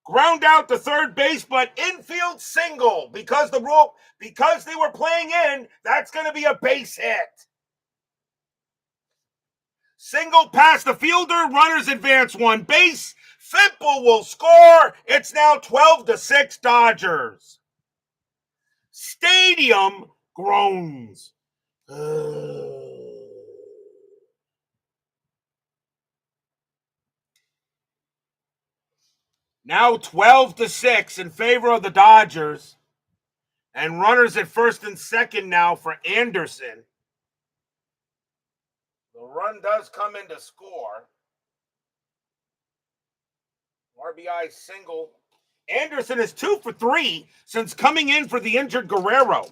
Ground out to third base, but infield single because the rule, because they were playing in, that's going to be a base hit. Single past the fielder, runners advance one base. Fimple will score. It's now 12-6 Dodgers. Stadium groans. Now 12-6 in favor of the Dodgers. And runners at first and second now for Anderson. The run does come in to score. RBI single. Anderson is 2 for 3 since coming in for the injured Guerrero.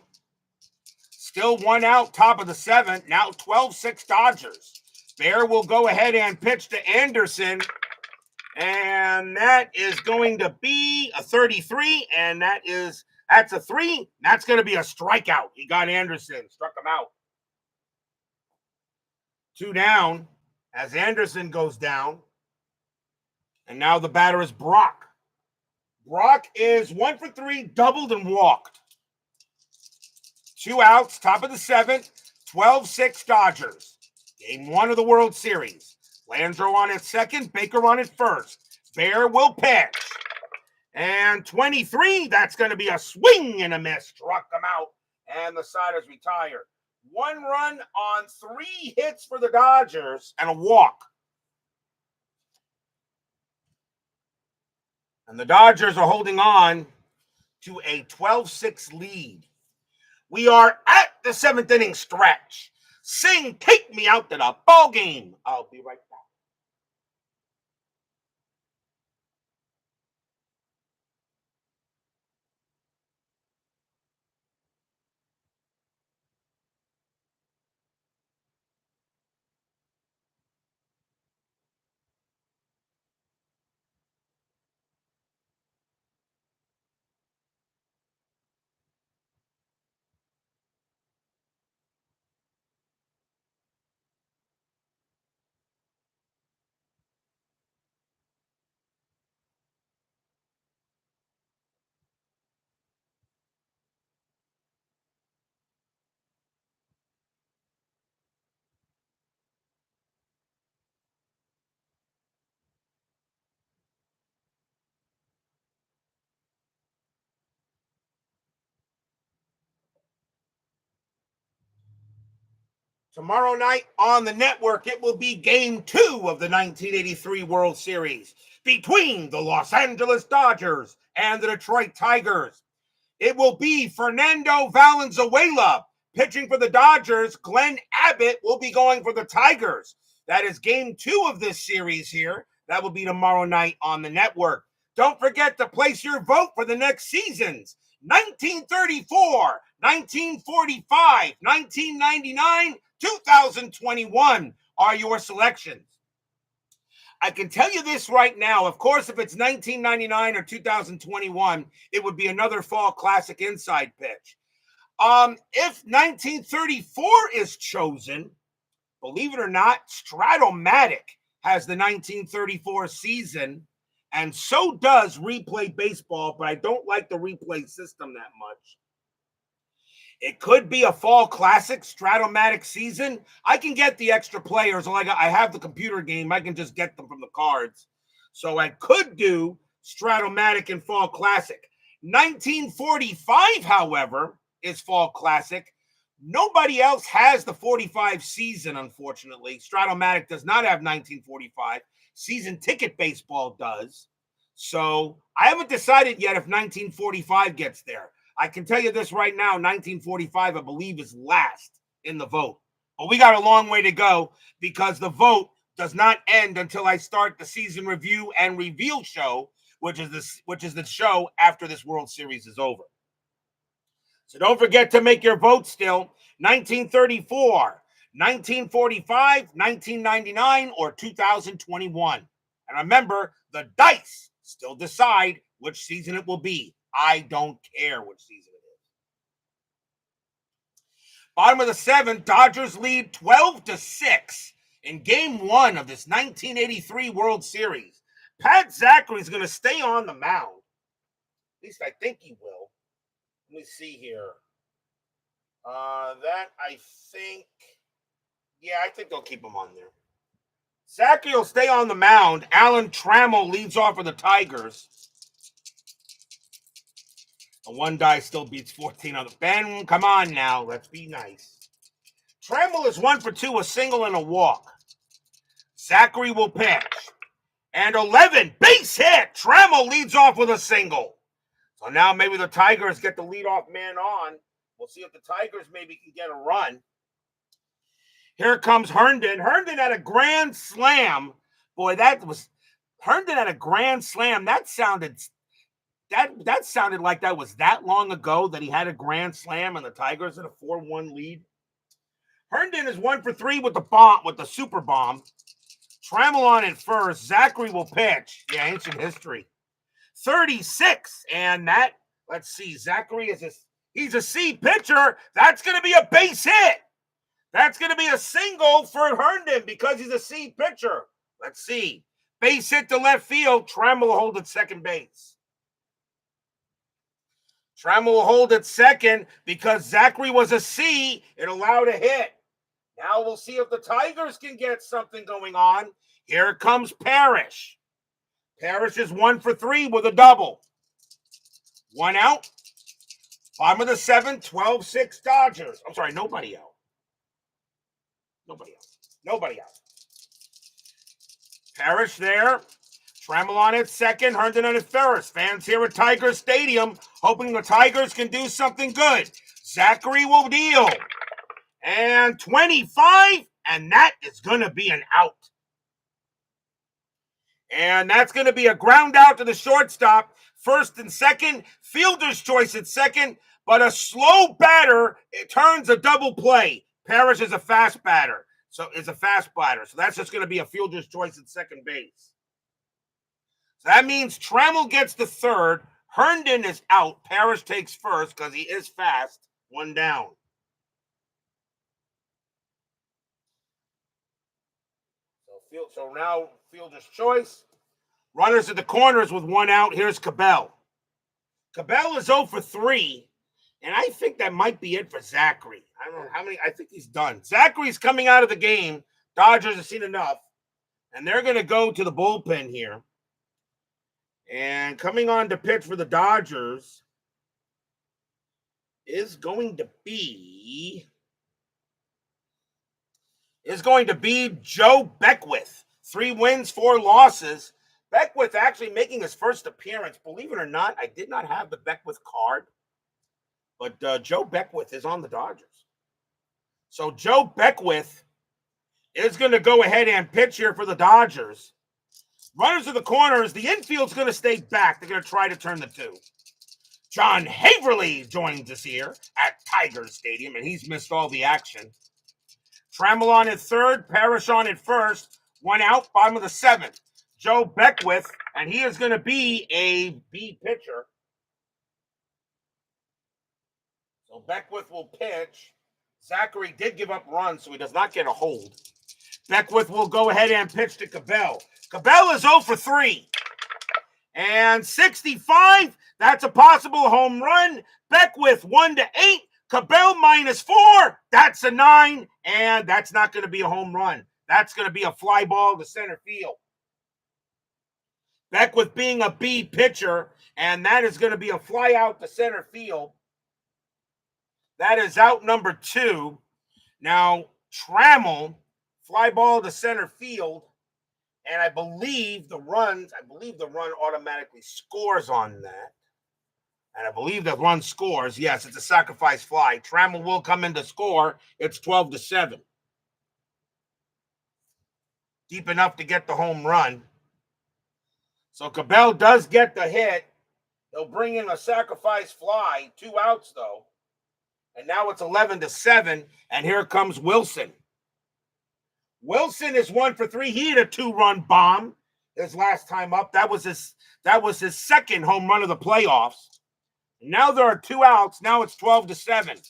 Still one out, top of the seventh. Now 12-6 Dodgers. Bear will go ahead and pitch to Anderson. And that is going to be a 33. And that's a 3. That's going to be a strikeout. He got Anderson, struck him out. 2 down as Anderson goes down. And now the batter is Brock. Brock is 1 for 3, doubled and walked. 2 outs, top of the seventh, 12-6 Dodgers. Game 1 of the World Series. Landreau on at second, Baker on at first. Bear will pitch. And 23, that's going to be a swing and a miss. Struck him out, and the side is retired. 1 run on 3 hits for the Dodgers and a walk. And the Dodgers are holding on to a 12-6 lead. We are at the 7th inning stretch. Sing, take me out to the ball game. I'll be right back. Tomorrow night on the network, it will be Game 2 of the 1983 World Series between the Los Angeles Dodgers and the Detroit Tigers. It will be Fernando Valenzuela pitching for the Dodgers. Glenn Abbott will be going for the Tigers. That is Game 2 of this series here. That will be tomorrow night on the network. Don't forget to place your vote for the next seasons. 1934, 1945, 1999, 2021 are your selections. I can tell you this right now. Of course, if it's 1999 or 2021, it would be another Fall Classic inside pitch. If 1934 is chosen, believe it or not, Stratomatic has the 1934 season, and so does Replay Baseball, but I don't like the replay system that much. It could be a Fall Classic Stratomatic season. I can get the extra players. Like I have the computer game. I can just get them from the cards. So I could do Stratomatic and Fall Classic. 1945, however, is Fall Classic. Nobody else has the 45 season, unfortunately. Stratomatic does not have 1945. Season Ticket Baseball does. So I haven't decided yet if 1945 gets there. I can tell you this right now, 1945, I believe, is last in the vote. But we got a long way to go because the vote does not end until I start the season review and reveal show, which is the show after this World Series is over. So don't forget to make your vote still. 1934, 1945, 1999, or 2021. And remember, the dice still decide which season it will be. I don't care which season it is. Bottom of the 7th, Dodgers lead 12-6 in Game 1 of this 1983 World Series. Pat Zachary's going to stay on the mound. At least I think he will. Let me see here. I think they'll keep him on there. Zachary will stay on the mound. Alan Trammell leads off for the Tigers. The one die still beats 14 on the Ben. Come on now. Let's be nice. Trammell is 1 for 2, a single and a walk. Zachary will pitch. And 11, base hit. Trammell leads off with a single. So now maybe the Tigers get the leadoff man on. We'll see if the Tigers maybe can get a run. Here comes Herndon. Herndon had a grand slam. Boy, Herndon had a grand slam. That sounded like that was that long ago that he had a grand slam and the Tigers had a 4-1 lead. Herndon is 1 for 3 with the super bomb. Trammell on at first. Zachary will pitch. Yeah, ancient history. 36. And let's see. Zachary he's a C pitcher. That's going to be a base hit. That's going to be a single for Herndon because he's a C pitcher. Let's see. Base hit to left field. Trammell will hold at second base. Trammell will hold at second because Zachary was a C. It allowed a hit. Now we'll see if the Tigers can get something going on. Here comes Parrish. Parrish is 1 for 3 with a double. 1 out. Bottom of the 7th, 12-6 Dodgers. I'm sorry, nobody out. Nobody out. Parrish there. Trammell on at second. Herndon on at first. Fans here at Tiger Stadium hoping the Tigers can do something good. Zachary will deal. And 25. And that is going to be an out. And that's going to be a ground out to the shortstop. First and second. Fielder's choice at second. But a slow batter, it turns a double play. Parrish is a fast batter. So that's just going to be a fielder's choice at second base. So that means Trammell gets the third. Herndon is out. Parrish takes first because he is fast. 1 down. So now fielder's choice. Runners at the corners with 1 out. Here's Cabell. Cabell is 0 for 3. And I think that might be it for Zachary. I don't know how many. I think he's done. Zachary's coming out of the game. Dodgers have seen enough. And they're going to go to the bullpen here. And coming on to pitch for the Dodgers is going to be Joe Beckwith. 3 wins, 4 losses. Beckwith actually making his first appearance. Believe it or not, I did not have the Beckwith card. But Joe Beckwith is on the Dodgers. So Joe Beckwith is going to go ahead and pitch here for the Dodgers. Runners at the corners. The infield's going to stay back. They're going to try to turn the 2. John Haverly joins us here at Tiger Stadium, and he's missed all the action. Trammell on at third. Parrish on at first. 1 out. Bottom of the 7th. Joe Beckwith, and he is going to be a B pitcher. So Beckwith will pitch. Zachary did give up runs, so he does not get a hold. Beckwith will go ahead and pitch to Cabell. Cabell is 0 for 3. And 65, that's a possible home run. Beckwith 1-8. Cabell -4, that's a 9. And that's not going to be a home run. That's going to be a fly ball to center field. Beckwith being a B pitcher, and that is going to be a fly out to center field. That is out number 2. Now, Trammell, fly ball to center field, and I believe the run automatically scores on that. And I believe the run scores. Yes, it's a sacrifice fly. Trammell will come in to score. It's 12-7. Deep enough to get the home run. So Cabell does get the hit. They'll bring in a sacrifice fly. 2 outs, though. And now it's 11-7, and here comes Wilson. Wilson is 1 for 3. He had a 2-run bomb his last time up. That was his second home run of the playoffs. And now there are 2 outs. Now it's 12-7.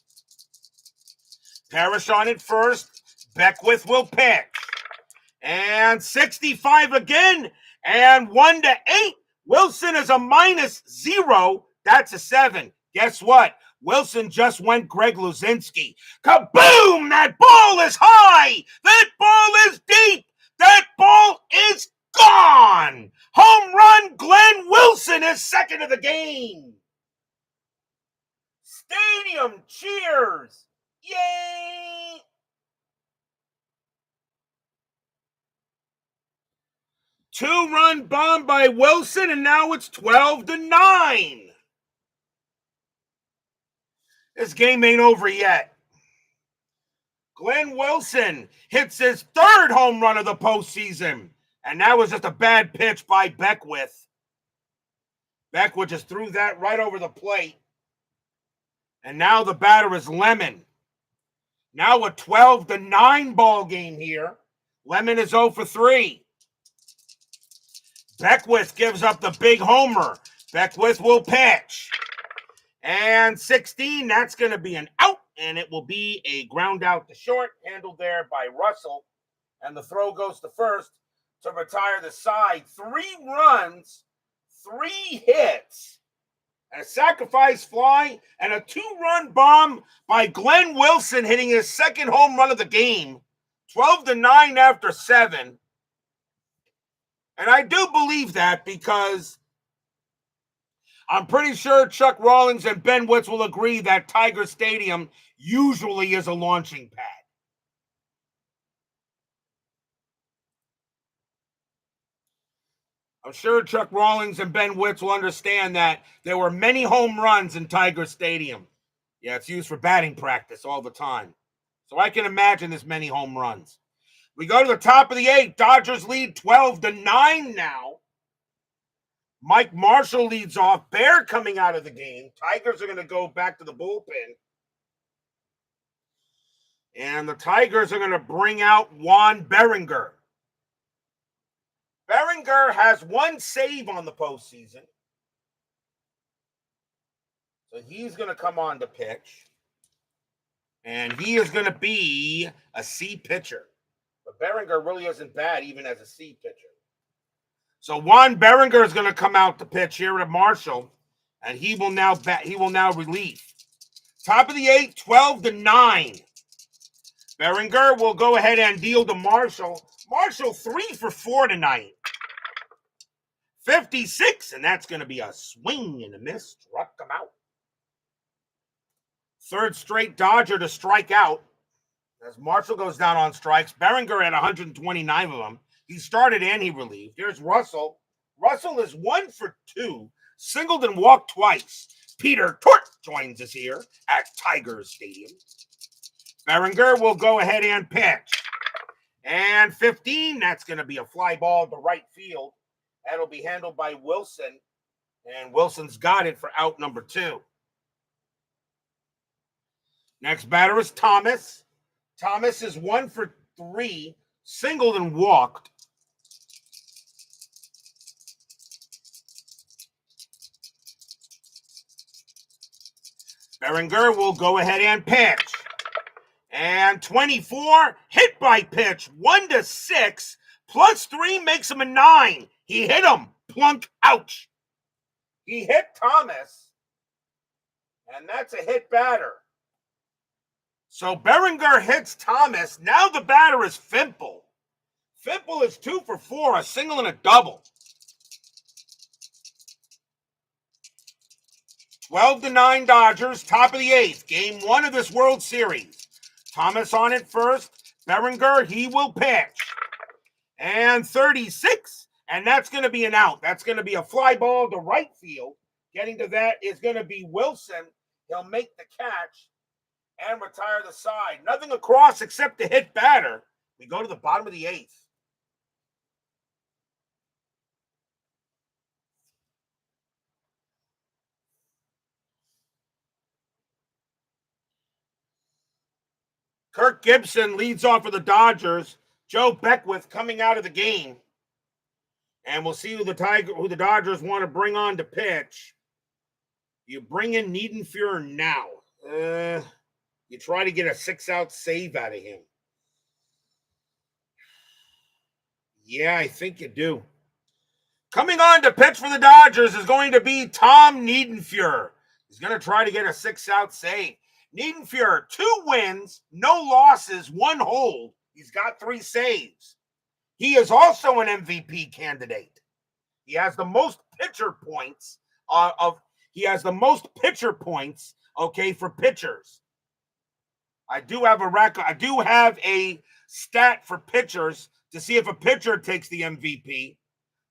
Parrish on it first. Beckwith will pitch. And 65 again. And 1-8. Wilson is a -0. That's a 7. Guess what? Wilson just went Greg Luzinski. Kaboom! That ball is high. That ball is deep. That ball is gone. Home run. Glenn Wilson is second of the game. Stadium cheers. Yay! Two-run bomb by Wilson, and now it's 12-9. This game ain't over yet. Glenn Wilson hits his third home run of the postseason, and that was just a bad pitch by Beckwith. Beckwith just threw that right over the plate. And now the batter is Lemon. Now a 12-9 ball game here. Lemon is 0 for 3. Beckwith gives up the big homer. Beckwith will pitch. And 16, that's going to be an out, and it will be a ground out to short, handled there by Russell. And the throw goes to first to retire the side. 3 runs, 3 hits, a sacrifice fly, and a 2-run bomb by Glenn Wilson hitting his second home run of the game. 12-9 after 7. And I do believe that because I'm pretty sure Chuck Rawlings and Ben Witz will agree that Tiger Stadium usually is a launching pad. I'm sure Chuck Rawlings and Ben Witz will understand that there were many home runs in Tiger Stadium. Yeah, it's used for batting practice all the time. So I can imagine there's many home runs. We go to the top of the 8th. Dodgers lead 12-9 now. Mike Marshall leads off. Bear coming out of the game. Tigers are going to go back to the bullpen. And the Tigers are going to bring out Juan Berenger. Berenger has 1 save on the postseason. So he's going to come on to pitch. And he is going to be a C pitcher. But Berenger really isn't bad even as a C pitcher. So Juan Berenger is going to come out to pitch here at Marshall, and he will now relieve. Top of the 8th, 12-9. Berenger will go ahead and deal to Marshall. Marshall 3 for 4 tonight. 56, and that's going to be a swing and a miss. Struck him out. Third straight Dodger to strike out. As Marshall goes down on strikes, Berenger had 129 of them. He started and he relieved. Here's Russell. Russell is 1 for 2. Singled and walked twice. Peter Tort joins us here at Tigers Stadium. Berenger will go ahead and pitch. And 15, that's going to be a fly ball to right field. That'll be handled by Wilson. And Wilson's got it for out number 2. Next batter is Thomas. Thomas is 1 for 3. Singled and walked. Berenger will go ahead and pitch. And 24, hit by pitch, 1-6, plus 3 makes him a 9. He hit him, plunk, ouch. He hit Thomas, and that's a hit batter. So Berenger hits Thomas. Now the batter is Fimple. Fimple is 2 for 4, a single and a double. 12-9 Dodgers, top of the 8th. Game 1 of this World Series. Thomas on it first. Berenger, he will pitch. And 36, and that's going to be an out. That's going to be a fly ball to right field. Getting to that is going to be Wilson. He'll make the catch and retire the side. Nothing across except the hit batter. We go to the bottom of the 8th. Kirk Gibson leads off for the Dodgers. Joe Beckwith coming out of the game. And we'll see who the Dodgers want to bring on to pitch. You bring in Niedenfuhr now. You try to get a 6-out save out of him. Yeah, I think you do. Coming on to pitch for the Dodgers is going to be Tom Niedenfuer. He's going to try to get a 6-out save. Niedenfuer, 2 wins, no losses, 1 hold. He's got 3 saves. He is also an MVP candidate. He has the most pitcher points okay, for pitchers. I do have a record. I do have a stat for pitchers to see if a pitcher takes the MVP.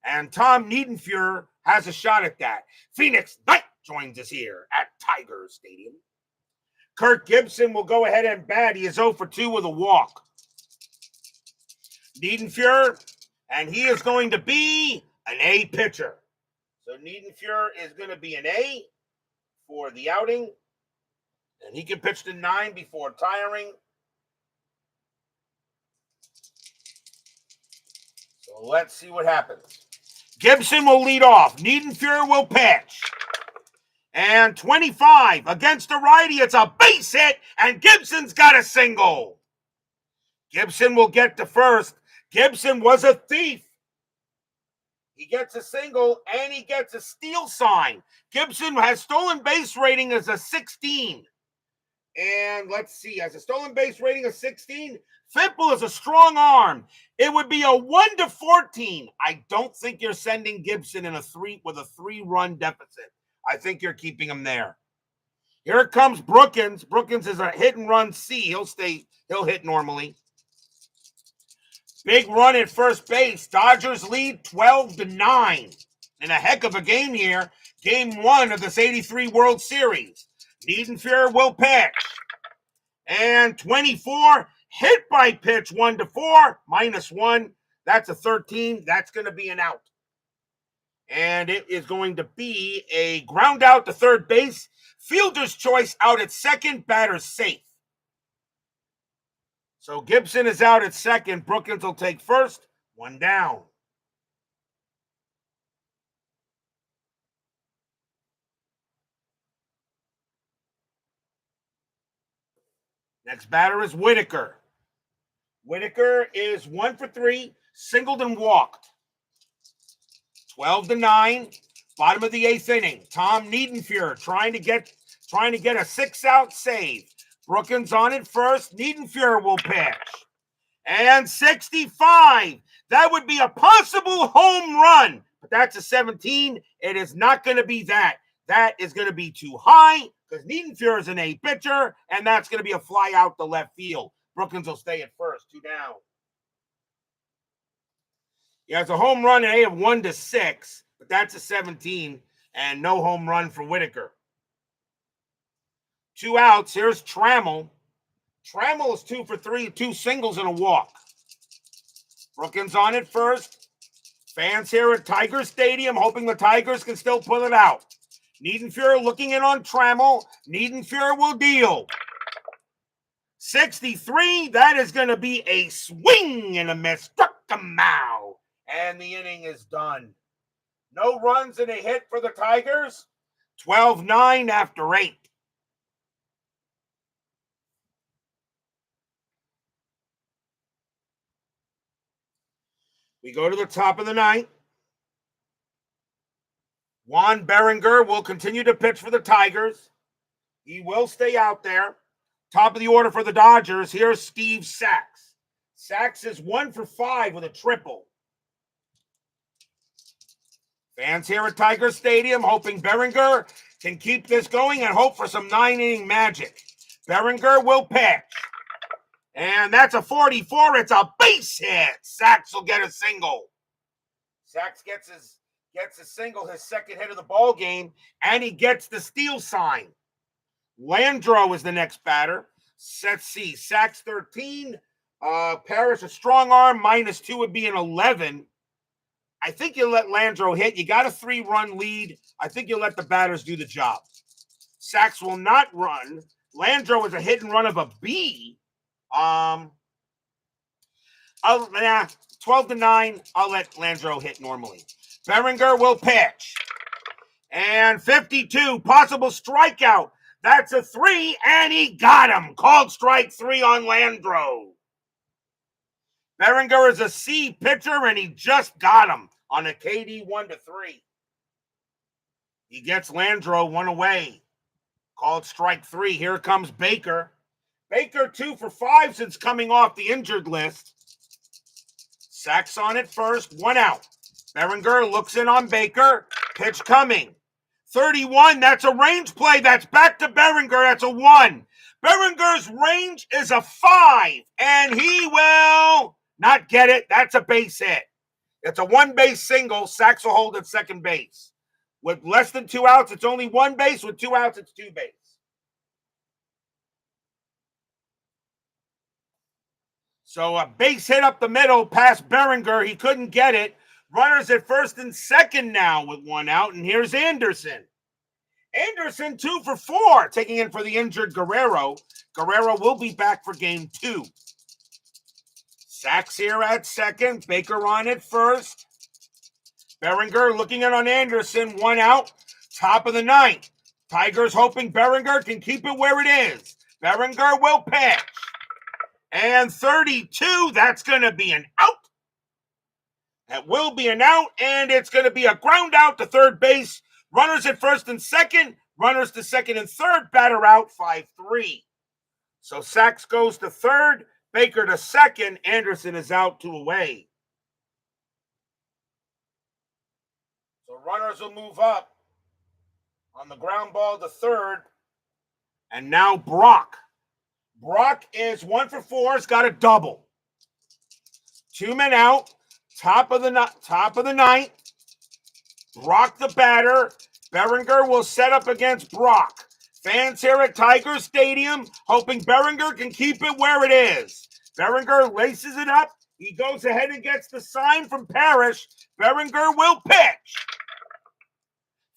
And Tom Niedenfuer has a shot at that. Phoenix Knight joins us here at Tiger Stadium. Kirk Gibson will go ahead and bat. He is 0 for 2 with a walk. Niedenfuer, and he is going to be an A pitcher. So Niedenfuer is going to be an A for the outing. And he can pitch to 9 before tiring. So let's see what happens. Gibson will lead off. Niedenfuer will pitch. And 25 against a righty. It's a base hit, and Gibson's got a single. Gibson will get to first. Gibson was a thief. He gets a single, and he gets a steal sign. Gibson has stolen base rating as a 16. And let's see, has a stolen base rating of 16. Fipple is a strong arm. It would be a 1 to 14. I don't think you're sending Gibson in with a 3-run deficit. I think you're keeping him there. Here comes Brookins. Brookins is a hit and run C. He'll hit normally. Big run at first base. Dodgers lead 12-9. In a heck of a game here. Game 1 of this 83 World Series. Niedenfuer will pitch. And 24, hit by pitch 1 to 4, -1. That's a 13. That's going to be an out. And it is going to be a ground out to third base. Fielder's choice out at second, batter's safe. So Gibson is out at second. Brookins will take first. 1 down. Next batter is Whitaker. Whitaker is 1 for 3, singled and walked. 12-9, bottom of the 8th inning. Tom Niedenfuer trying to get a 6-out save. Brookins on it first. Niedenfuer will pitch. And 65. That would be a possible home run, but that's a 17. It is not going to be that. That is going to be too high because Niedenfuer is an A pitcher, and that's going to be a fly out to left field. Brookins will stay at first, 2 down. He has a home run A of 1 to 6, but that's a 17, and no home run for Whitaker. 2 outs. Here's Trammell. Trammell is 2 for 3, 2 singles and a walk. Brookins on it first. Fans here at Tiger Stadium hoping the Tigers can still pull it out. Niedenfuer looking in on Trammell. Niedenfuer will deal. 63, that is going to be a swing and a miss. Struck him out. And the inning is done. No runs and a hit for the Tigers. 12-9 after 8. We go to the top of the 9th. Juan Berenger will continue to pitch for the Tigers. He will stay out there. Top of the order for the Dodgers. Here's Steve Sax. Sax is 1 for 5 with a triple. Fans here at Tiger Stadium hoping Berenger can keep this going and hope for some 9-inning magic. Berenger will pitch. And that's a 44. It's a base hit. Sax will get a single. Sax gets a single, his second hit of the ball game, and he gets the steal sign. Landreau is the next batter. Let's see. Sax 13. Parrish a strong arm. -2 would be an 11. I think you let Landreau hit. You got a 3-run lead. I think you let the batters do the job. Sax will not run. Landreau is a hit and run of a B. 12-9. I'll let Landreau hit normally. Berenger will pitch. And 52, possible strikeout. That's a 3, and he got him. Called strike 3 on Landro. Berenger is a C pitcher, and he just got him on a KD 1-3. He gets Landro 1 away. Called strike 3. Here comes Baker. Baker 2 for 5 since coming off the injured list. Sacks on it first, 1 out. Berenger looks in on Baker. Pitch coming. 31, that's a range play. That's back to Berenger. That's a 1. Berenger's range is a 5, and he will not get it. That's a base hit. It's a 1-base single. Sacks will hold at second base. With less than 2 outs, it's only 1 base. With 2 outs, it's 2 base. So a base hit up the middle past Berenger. He couldn't get it. Runners at first and second now with 1 out. And here's Anderson. Anderson 2 for 4, taking in for the injured Guerrero. Guerrero will be back for game 2. Sacks here at second. Baker on at first. Berenger looking in on Anderson. 1 out. Top of the 9th. Tigers hoping Berenger can keep it where it is. Berenger will pitch. And 32, that's going to be an out. That will be an out, and it's going to be a ground out to third base. Runners at first and second. Runners to second and third. Batter out 5-3. So Sacks goes to third. Baker to second. Anderson is out 2 away. So runners will move up on the ground ball to third. And now Brock. Brock is 1 for 4. Has got a double. 2 men out. Top of the 9th. Brock the batter. Berenger will set up against Brock. Fans here at Tiger Stadium hoping Berenger can keep it where it is. Berenger laces it up. He goes ahead and gets the sign from Parrish. Berenger will pitch.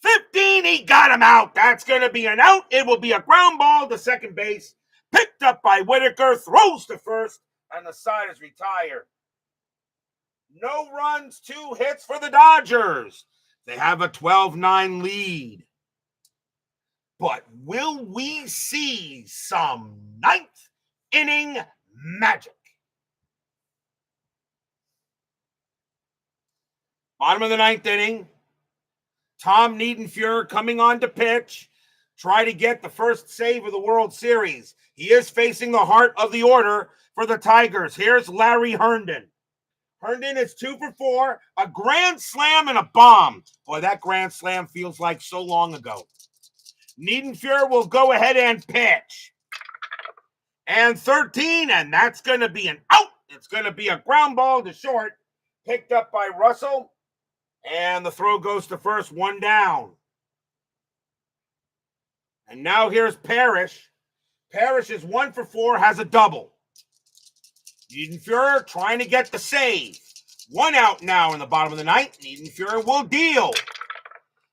15, he got him out. That's going to be an out. It will be a ground ball to second base. Picked up by Whitaker, throws to first, and the side is retired. No runs, 2 hits for the Dodgers. They have a 12-9 lead. But will we see some 9th inning magic? Bottom of the 9th inning. Tom Niedenfuer coming on to pitch. Try to get the first save of the World Series. He is facing the heart of the order for the Tigers. Here's Larry Herndon. Herndon is 2 for 4, a grand slam and a bomb. Boy, that grand slam feels like so long ago. Niedenfuer will go ahead and pitch. And 13, and that's going to be an out. It's going to be a ground ball to short, picked up by Russell. And the throw goes to first, 1 down. And now here's Parrish. Parrish is 1 for 4, has a double. Niedenfuer trying to get the save. 1 out now in the bottom of the 9th. Niedenfuer will deal.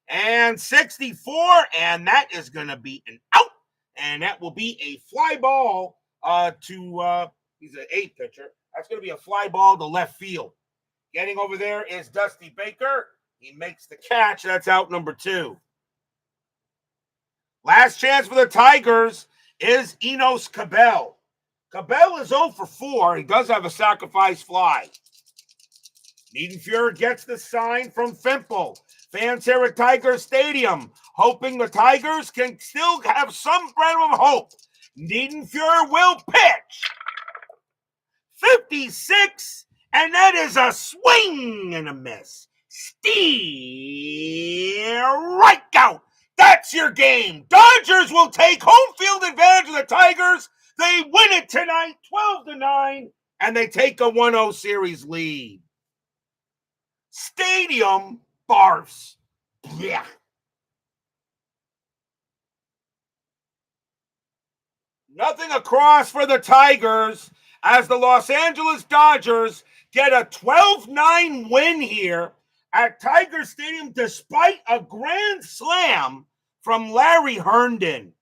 And 64, and that is going to be an out. And that will be a fly ball he's an 8th pitcher. That's going to be a fly ball to left field. Getting over there is Dusty Baker. He makes the catch. That's out number 2. Last chance for the Tigers is Enos Cabell. Cabell is 0 for 4. He does have a sacrifice fly. Niedenfuer gets the sign from Fimple. Fans here at Tiger Stadium hoping the Tigers can still have some breath of hope. Niedenfuer will pitch. 56, and that is a swing and a miss. Strike out. That's your game. Dodgers will take home field advantage of the Tigers. They win it tonight, 12-9, and they take a 1-0 series lead. Stadium barfs. Yeah. Nothing across for the Tigers as the Los Angeles Dodgers get a 12-9 win here at Tiger Stadium despite a grand slam from Larry Herndon.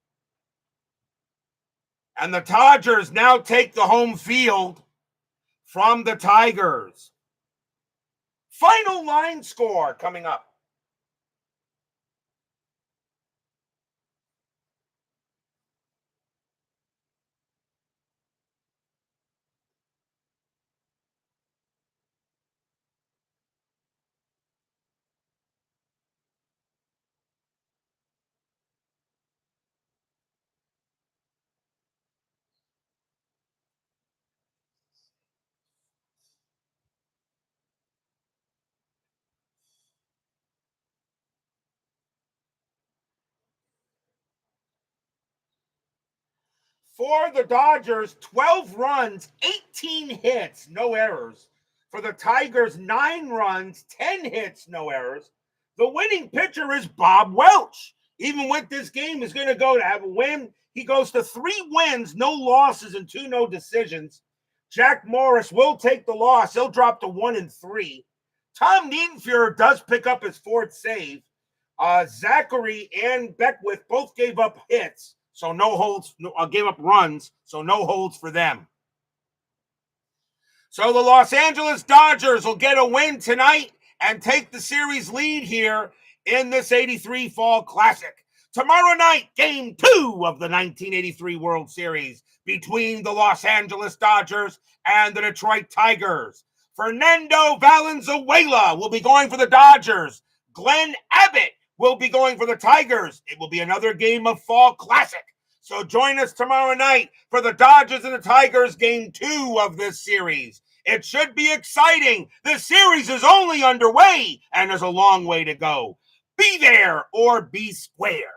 And the Dodgers now take the home field from the Tigers. Final line score coming up. For the Dodgers, 12 runs, 18 hits, no errors. For the Tigers, 9 runs, 10 hits, no errors. The winning pitcher is Bob Welch. Even with this game, he's going to go to have a win. He goes to 3 wins, no losses, and 2 no decisions. Jack Morris will take the loss. He'll drop to 1-3. Tom Niedenfuer does pick up his 4th save. Zachary and Beckwith both gave up hits, so no holds, gave up runs, so no holds for them. So the Los Angeles Dodgers will get a win tonight and take the series lead here in this 83 Fall Classic. Tomorrow night, Game 2 of the 1983 World Series between the Los Angeles Dodgers and the Detroit Tigers. Fernando Valenzuela will be going for the Dodgers. Glenn Abbott will be going for the Tigers. It will be another game of Fall Classic. So join us tomorrow night for the Dodgers and the Tigers Game 2 of this series. It should be exciting. The series is only underway and there's a long way to go. Be there or be square.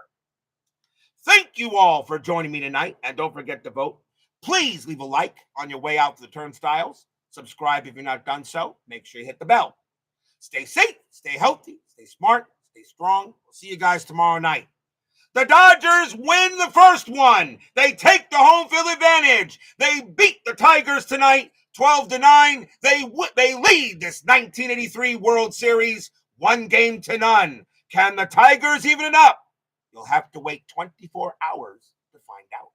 Thank you all for joining me tonight, and don't forget to vote. Please leave a like on your way out to the turnstiles. Subscribe if you're not done so. Make sure you hit the bell. Stay safe, stay healthy, stay smart, stay strong. We'll see you guys tomorrow night. The Dodgers win the first one. They take the home field advantage. They beat the Tigers tonight, 12-9. They lead this 1983 World Series 1-0. Can the Tigers even it up? You'll have to wait 24 hours to find out.